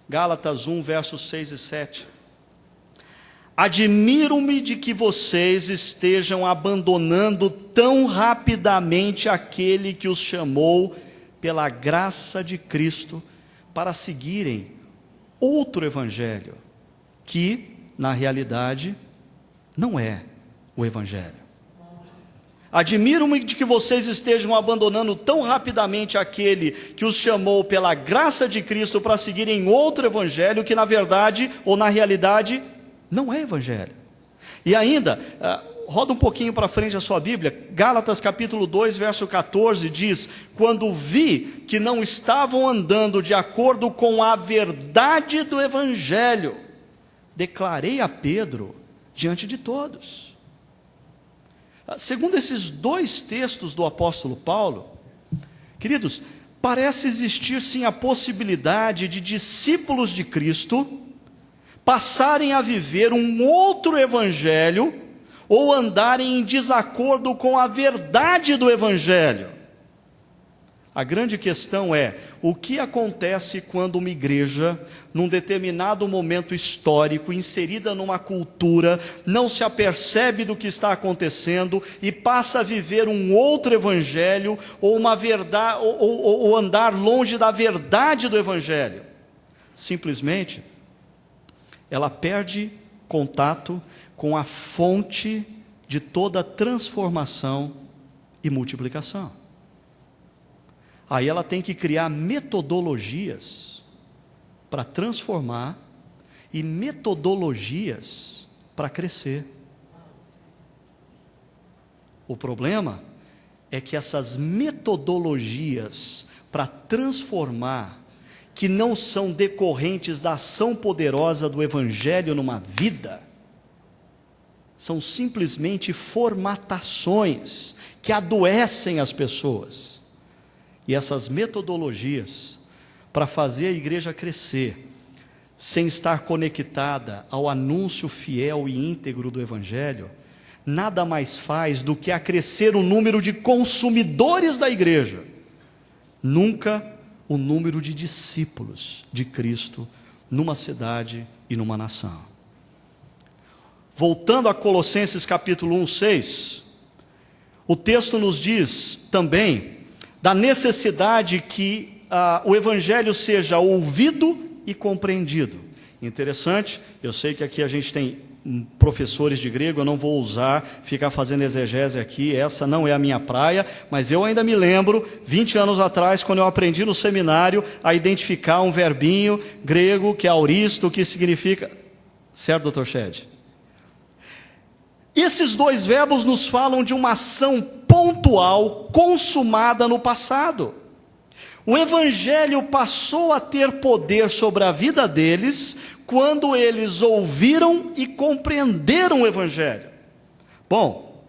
Gálatas 1, versos 6 e 7. Admiro-me de que vocês estejam abandonando tão rapidamente aquele que os chamou pela graça de Cristo para seguirem outro evangelho, que na realidade não é o evangelho. Admiro-me de que vocês estejam abandonando tão rapidamente aquele que os chamou pela graça de Cristo para seguirem outro evangelho, que na verdade ou na realidade não é evangelho. E ainda, roda um pouquinho para frente a sua Bíblia, Gálatas capítulo 2, verso 14 diz: quando vi que não estavam andando de acordo com a verdade do evangelho, declarei a Pedro diante de todos. Segundo esses dois textos do apóstolo Paulo, queridos, parece existir sim a possibilidade de discípulos de Cristo passarem a viver um outro evangelho ou andarem em desacordo com a verdade do evangelho. A grande questão é: o que acontece quando uma igreja, num determinado momento histórico, inserida numa cultura, não se apercebe do que está acontecendo e passa a viver um outro evangelho ou uma verdade, ou andar longe da verdade do evangelho? Simplesmente ela perde contato com a fonte de toda transformação e multiplicação. Aí ela tem que criar metodologias para transformar e metodologias para crescer. O problema é que essas metodologias para transformar, que não são decorrentes da ação poderosa do Evangelho numa vida, são simplesmente formatações que adoecem as pessoas. E essas metodologias, para fazer a igreja crescer, sem estar conectada ao anúncio fiel e íntegro do Evangelho, nada mais faz do que acrescer o número de consumidores da igreja, nunca o número de discípulos de Cristo numa cidade e numa nação. Voltando a Colossenses capítulo 1, 6, o texto nos diz também da necessidade que o Evangelho seja ouvido e compreendido. Interessante, eu sei que aqui a gente tem professores de grego, eu não vou ousar ficar fazendo exegese aqui, essa não é a minha praia, mas eu ainda me lembro, 20 anos atrás, quando eu aprendi no seminário a identificar um verbinho grego, que é auristo, que significa... Certo, doutor Shed? Esses dois verbos nos falam de uma ação pontual, consumada no passado. O Evangelho passou a ter poder sobre a vida deles quando eles ouviram e compreenderam o Evangelho. Bom,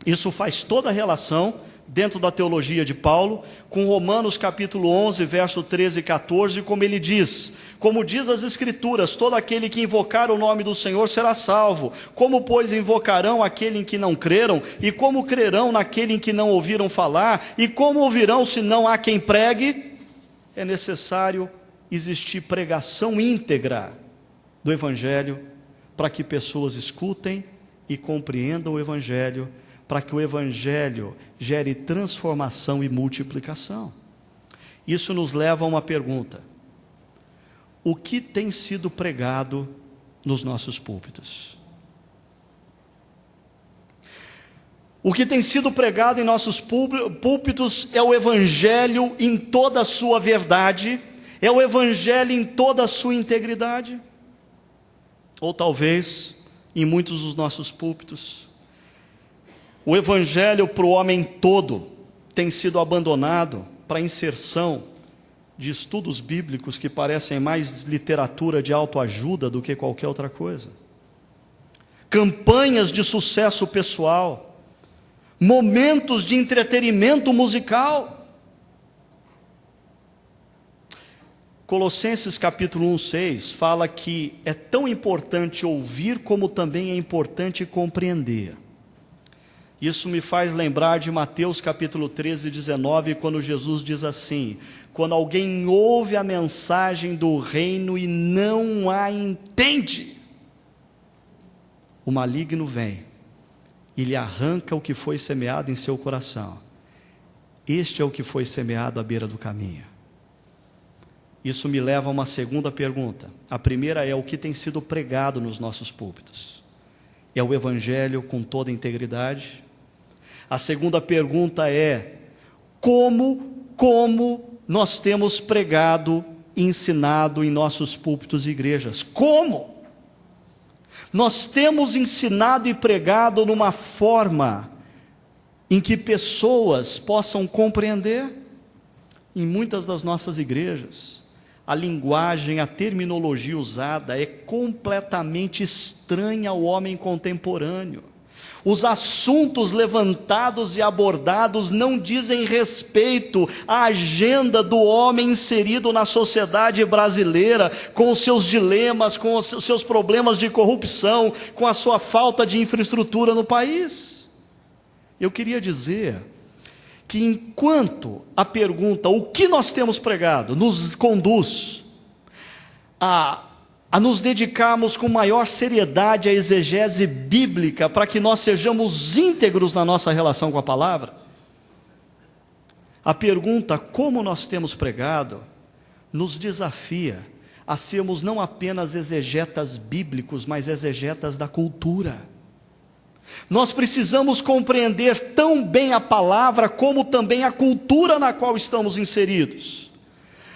isso faz toda a relação dentro da teologia de Paulo com Romanos capítulo 11, verso 13 e 14, como ele diz: como diz as Escrituras, todo aquele que invocar o nome do Senhor será salvo. Como, pois, invocarão aquele em que não creram? E como crerão naquele em que não ouviram falar? E como ouvirão se não há quem pregue? É necessário existir pregação íntegra do Evangelho, para que pessoas escutem e compreendam o Evangelho, para que o Evangelho gere transformação e multiplicação. Isso nos leva a uma pergunta: o que tem sido pregado nos nossos púlpitos. O que tem sido pregado em nossos púlpitos é o Evangelho em toda a sua verdade, é o Evangelho em toda a sua integridade. Ou talvez, em muitos dos nossos púlpitos, o Evangelho para o homem todo tem sido abandonado para a inserção de estudos bíblicos que parecem mais literatura de autoajuda do que qualquer outra coisa. Campanhas de sucesso pessoal, momentos de entretenimento musical. Colossenses capítulo 1:6 fala que é tão importante ouvir como também é importante compreender. Isso me faz lembrar de Mateus capítulo 13:19, quando Jesus diz assim: quando alguém ouve a mensagem do reino e não a entende, o maligno vem e lhe arranca o que foi semeado em seu coração. Este é o que foi semeado à beira do caminho. Isso me leva a uma segunda pergunta. A primeira é: o que tem sido pregado nos nossos púlpitos? É o Evangelho com toda a integridade? A segunda pergunta é: como nós temos pregado e ensinado em nossos púlpitos e igrejas? Como? Nós temos ensinado e pregado numa forma em que pessoas possam compreender? Em muitas das nossas igrejas, a linguagem, a terminologia usada é completamente estranha ao homem contemporâneo. Os assuntos levantados e abordados não dizem respeito à agenda do homem inserido na sociedade brasileira, com os seus dilemas, com os seus problemas de corrupção, com a sua falta de infraestrutura no país. Eu queria dizer que enquanto a pergunta, o que nós temos pregado, nos conduz a nos dedicarmos com maior seriedade à exegese bíblica, para que nós sejamos íntegros na nossa relação com a palavra, a pergunta, como nós temos pregado, nos desafia a sermos não apenas exegetas bíblicos, mas exegetas da cultura. Nós precisamos compreender tão bem a palavra, como também a cultura na qual estamos inseridos.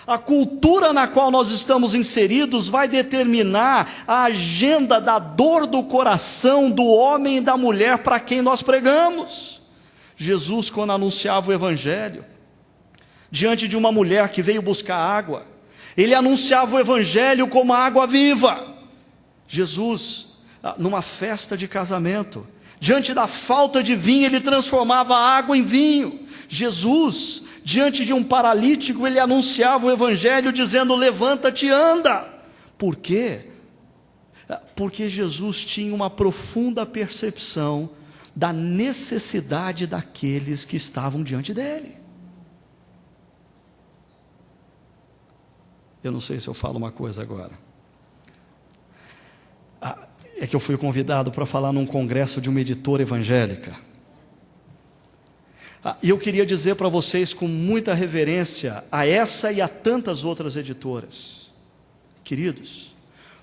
A cultura na qual nós estamos inseridos vai determinar a agenda da dor do coração do homem e da mulher para quem nós pregamos. Jesus, quando anunciava o Evangelho, diante de uma mulher que veio buscar água, ele anunciava o Evangelho como a água viva. Jesus, numa festa de casamento, diante da falta de vinho, ele transformava a água em vinho. Jesus, diante de um paralítico, ele anunciava o Evangelho dizendo: levanta-te e anda. Por quê? Porque Jesus tinha uma profunda percepção da necessidade daqueles que estavam diante dele. Eu não sei se eu falo uma coisa agora. É que eu fui convidado para falar num congresso de uma editora evangélica. E eu queria dizer para vocês com muita reverência a essa e a tantas outras editoras: queridos,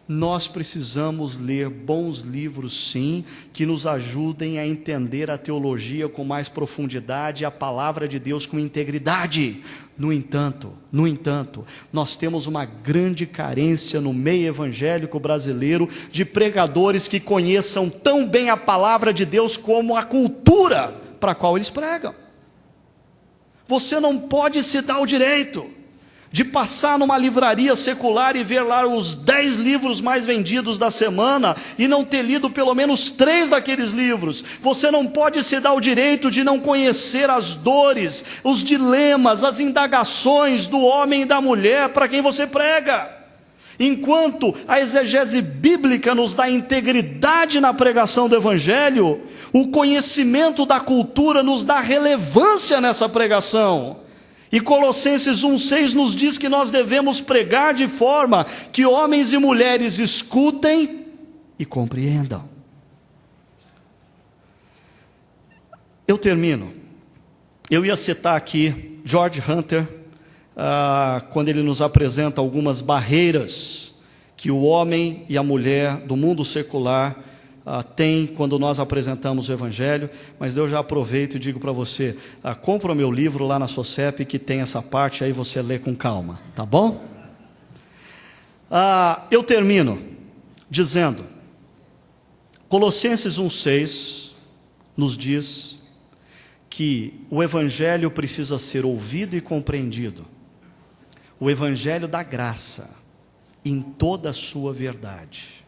nós precisamos ler bons livros, sim, que nos ajudem a entender a teologia com mais profundidade, a palavra de Deus com integridade. No entanto, nós temos uma grande carência no meio evangélico brasileiro de pregadores que conheçam tão bem a palavra de Deus como a cultura para a qual eles pregam. Você não pode se dar o direito de passar numa livraria secular e ver lá os 10 livros mais vendidos da semana e não ter lido pelo menos 3 daqueles livros. Você não pode se dar o direito de não conhecer as dores, os dilemas, as indagações do homem e da mulher para quem você prega. Enquanto a exegese bíblica nos dá integridade na pregação do Evangelho, o conhecimento da cultura nos dá relevância nessa pregação. E Colossenses 1,6 nos diz que nós devemos pregar de forma que homens e mulheres escutem e compreendam. Eu termino. Eu ia citar aqui George Hunter, quando ele nos apresenta algumas barreiras que o homem e a mulher do mundo secular têm quando nós apresentamos o Evangelho. Mas eu já aproveito e digo para você, compra o meu livro lá na SOCEP, que tem essa parte, aí você lê com calma, tá bom? Eu termino dizendo, Colossenses 1,6 nos diz que o Evangelho precisa ser ouvido e compreendido, o Evangelho da graça, em toda a sua verdade,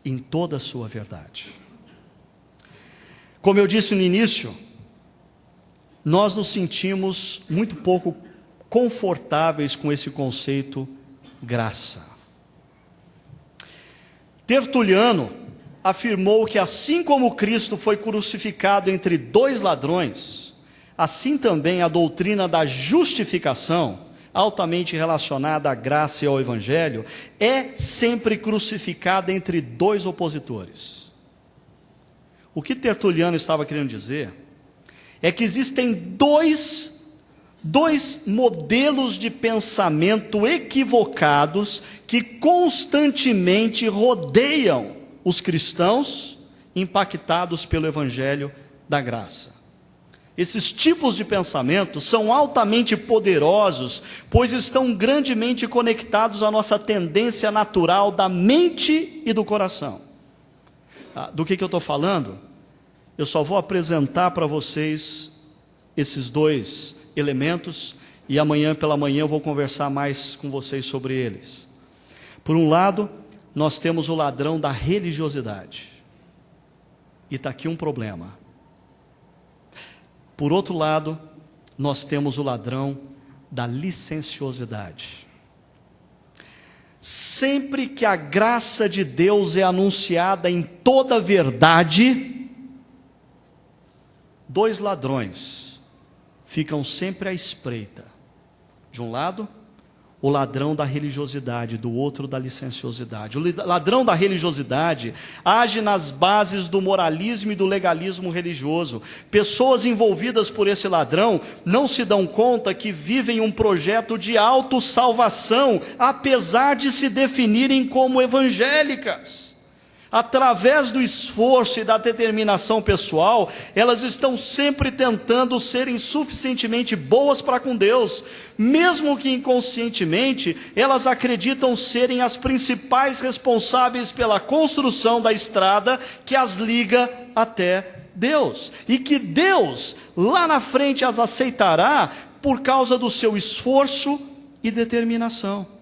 em toda a sua verdade. Como eu disse no início, nós nos sentimos muito pouco confortáveis com esse conceito graça. Tertuliano afirmou que assim como Cristo foi crucificado entre dois ladrões, assim também a doutrina da justificação, altamente relacionada à graça e ao Evangelho, é sempre crucificada entre dois opositores. O que Tertuliano estava querendo dizer é que existem dois modelos de pensamento equivocados que constantemente rodeiam os cristãos impactados pelo Evangelho da graça. Esses tipos de pensamento são altamente poderosos, pois estão grandemente conectados à nossa tendência natural da mente e do coração. Do que eu estou falando? Eu só vou apresentar para vocês esses dois elementos, e amanhã pela manhã eu vou conversar mais com vocês sobre eles. Por um lado, nós temos o ladrão da religiosidade, e está aqui um problema. Por outro lado, nós temos o ladrão da licenciosidade. Sempre que a graça de Deus é anunciada em toda a verdade, dois ladrões ficam sempre à espreita. De um lado, o ladrão da religiosidade, do outro da licenciosidade. O ladrão da religiosidade age nas bases do moralismo e do legalismo religioso. Pessoas envolvidas por esse ladrão não se dão conta que vivem um projeto de autossalvação, apesar de se definirem como evangélicas. Através do esforço e da determinação pessoal, elas estão sempre tentando serem suficientemente boas para com Deus, mesmo que inconscientemente elas acreditam serem as principais responsáveis pela construção da estrada que as liga até Deus, e que Deus lá na frente as aceitará por causa do seu esforço e determinação.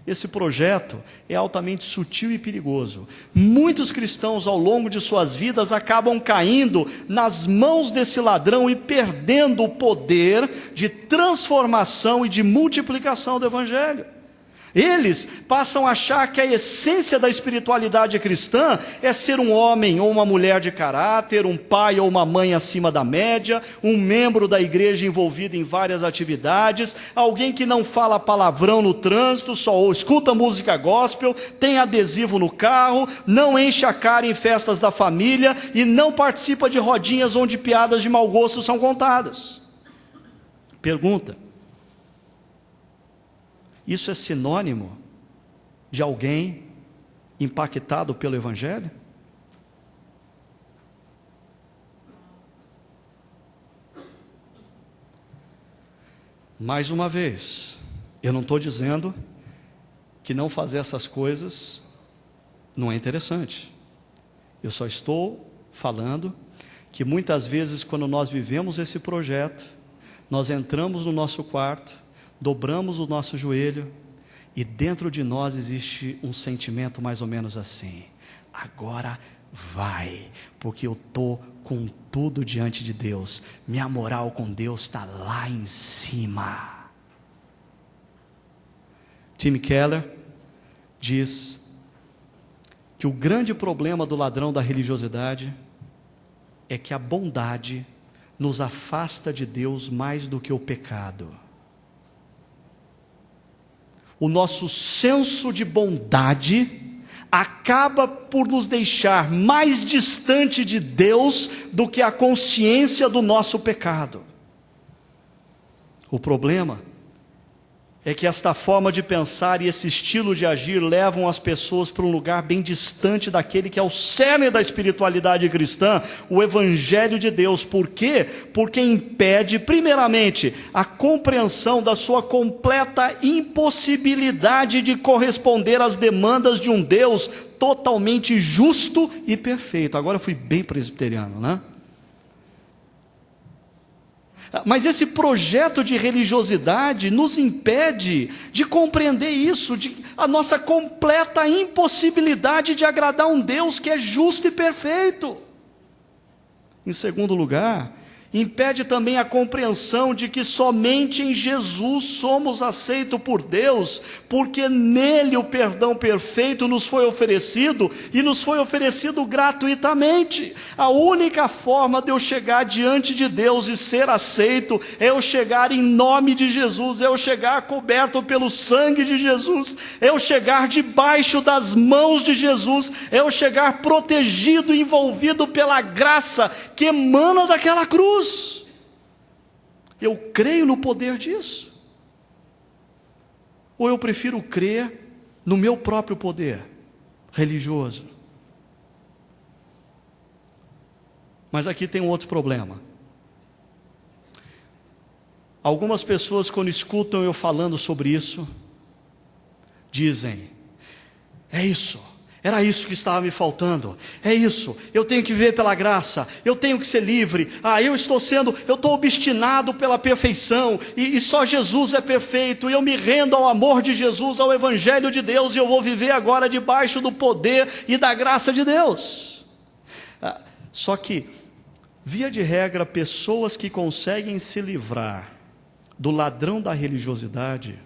Esse projeto é altamente sutil e perigoso. Muitos cristãos ao longo de suas vidas acabam caindo nas mãos desse ladrão e perdendo o poder de transformação e de multiplicação do Evangelho. Eles passam a achar que a essência da espiritualidade cristã é ser um homem ou uma mulher de caráter, um pai ou uma mãe acima da média, um membro da igreja envolvido em várias atividades, alguém que não fala palavrão no trânsito, só escuta música gospel, tem adesivo no carro, não enche a cara em festas da família e não participa de rodinhas onde piadas de mau gosto são contadas. Pergunta: isso é sinônimo de alguém impactado pelo Evangelho? Mais uma vez, eu não estou dizendo que não fazer essas coisas não é interessante. Eu só estou falando que muitas vezes, quando nós vivemos esse projeto, nós entramos no nosso quarto, dobramos o nosso joelho e dentro de nós existe um sentimento mais ou menos assim: agora vai, porque eu estou com tudo diante de Deus, minha moral com Deus está lá em cima. Tim Keller diz que o grande problema do ladrão da religiosidade é que a bondade nos afasta de Deus mais do que o pecado. O nosso senso de bondade acaba por nos deixar mais distante de Deus do que a consciência do nosso pecado. O problema é que esta forma de pensar e esse estilo de agir levam as pessoas para um lugar bem distante daquele que é o cerne da espiritualidade cristã, o Evangelho de Deus. Por quê? Porque impede, primeiramente, a compreensão da sua completa impossibilidade de corresponder às demandas de um Deus totalmente justo e perfeito. Agora eu fui bem presbiteriano, né? Mas esse projeto de religiosidade nos impede de compreender isso, a nossa completa impossibilidade de agradar um Deus que é justo e perfeito. Em segundo lugar, impede também a compreensão de que somente em Jesus somos aceitos por Deus, porque nele o perdão perfeito nos foi oferecido, e nos foi oferecido gratuitamente. A única forma de eu chegar diante de Deus e ser aceito, é eu chegar em nome de Jesus, é eu chegar coberto pelo sangue de Jesus, é eu chegar debaixo das mãos de Jesus, é eu chegar protegido e envolvido pela graça que emana daquela cruz. Eu creio no poder disso? Ou eu prefiro crer no meu próprio poder religioso? Mas aqui tem um outro problema. Algumas pessoas, quando escutam eu falando sobre isso, dizem: é isso, era isso que estava me faltando, é isso, eu tenho que viver pela graça, eu tenho que ser livre, eu estou obstinado pela perfeição, e só Jesus é perfeito, e eu me rendo ao amor de Jesus, ao Evangelho de Deus, e eu vou viver agora debaixo do poder e da graça de Deus. Só que, via de regra, pessoas que conseguem se livrar do ladrão da religiosidade,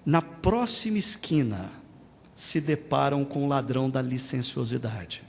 na próxima esquina, se deparam com o ladrão da licenciosidade.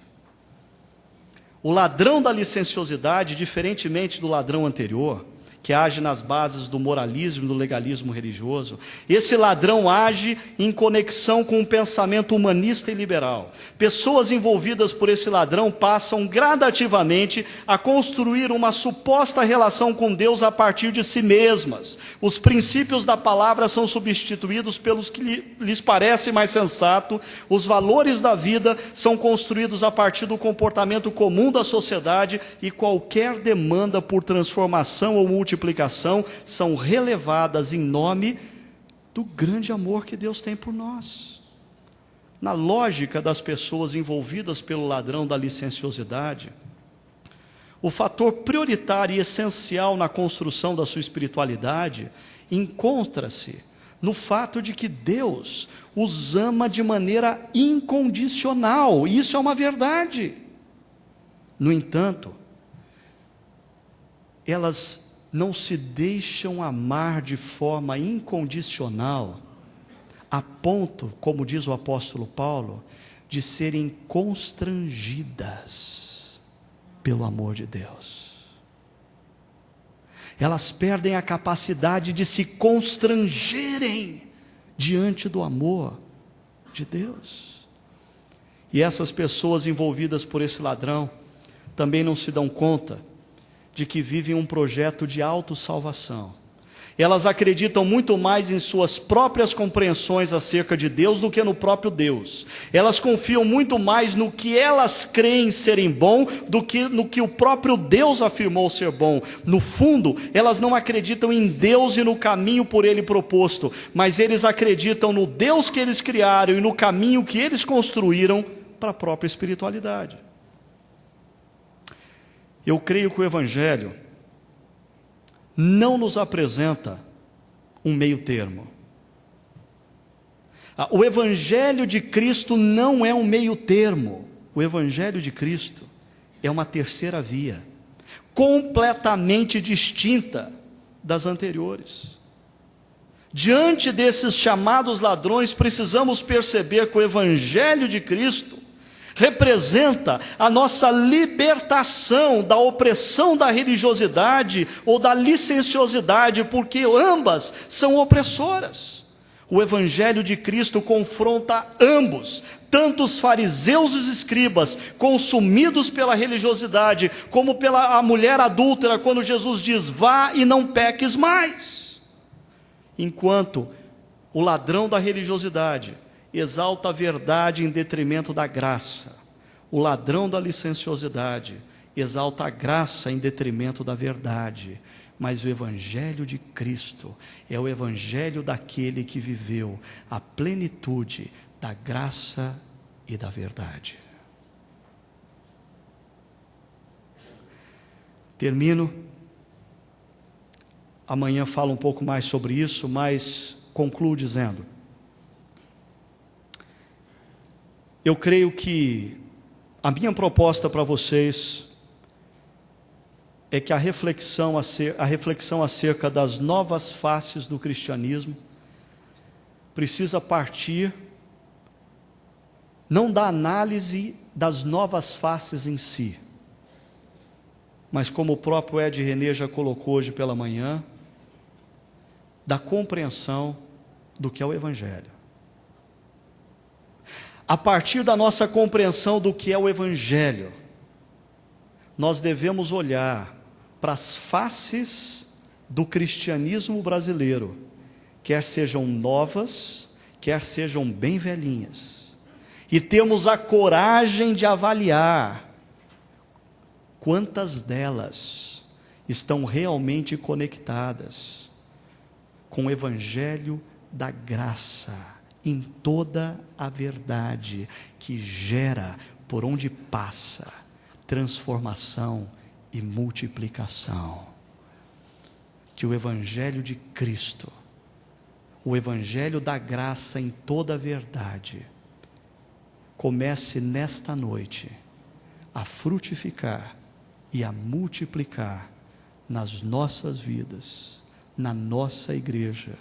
O ladrão da licenciosidade, diferentemente do ladrão anterior, que age nas bases do moralismo e do legalismo religioso, esse ladrão age em conexão com um pensamento humanista e liberal. Pessoas envolvidas por esse ladrão passam gradativamente a construir uma suposta relação com Deus a partir de si mesmas. Os princípios da palavra são substituídos pelos que lhes parece mais sensato, os valores da vida são construídos a partir do comportamento comum da sociedade, e qualquer demanda por transformação ou multiplicação são relevadas em nome do grande amor que Deus tem por nós. Na lógica das pessoas envolvidas pelo ladrão da licenciosidade, o fator prioritário e essencial na construção da sua espiritualidade encontra-se no fato de que Deus os ama de maneira incondicional, e isso é uma verdade. No entanto, elas não se deixam amar de forma incondicional, a ponto, como diz o apóstolo Paulo, de serem constrangidas pelo amor de Deus. Elas perdem a capacidade de se constrangerem diante do amor de Deus. E essas pessoas envolvidas por esse ladrão também não se dão conta de que vivem um projeto de autossalvação. Elas acreditam muito mais em suas próprias compreensões acerca de Deus do que no próprio Deus. Elas confiam muito mais no que elas creem serem bom do que no que o próprio Deus afirmou ser bom. No fundo, elas não acreditam em Deus e no caminho por Ele proposto, mas eles acreditam no Deus que eles criaram e no caminho que eles construíram para a própria espiritualidade. Eu creio que o Evangelho não nos apresenta um meio termo. O Evangelho de Cristo não é um meio termo. O Evangelho de Cristo é uma terceira via, completamente distinta das anteriores. Diante desses chamados ladrões, precisamos perceber que o Evangelho de Cristo representa a nossa libertação da opressão da religiosidade ou da licenciosidade, porque ambas são opressoras. O Evangelho de Cristo confronta ambos, tanto os fariseus e os escribas, consumidos pela religiosidade, como pela a mulher adúltera, quando Jesus diz: vá e não peques mais. Enquanto o ladrão da religiosidade exalta a verdade em detrimento da graça, o ladrão da licenciosidade exalta a graça em detrimento da verdade. Mas o Evangelho de Cristo é o Evangelho daquele que viveu a plenitude da graça e da verdade. Termino. Amanhã falo um pouco mais sobre isso, mas concluo dizendo: eu creio que a minha proposta para vocês é que a reflexão acerca das novas faces do cristianismo precisa partir não da análise das novas faces em si, mas, como o próprio Ed René já colocou hoje pela manhã, da compreensão do que é o Evangelho. A partir da nossa compreensão do que é o Evangelho, nós devemos olhar para as faces do cristianismo brasileiro, quer sejam novas, quer sejam bem velhinhas, e temos a coragem de avaliar quantas delas estão realmente conectadas com o Evangelho da graça, em toda a verdade, que gera, por onde passa, transformação e multiplicação. Que o Evangelho de Cristo, o Evangelho da graça em toda a verdade, comece nesta noite a frutificar e a multiplicar nas nossas vidas, na nossa igreja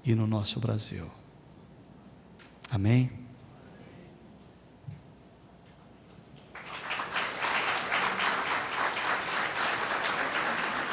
e no nosso Brasil. Amém?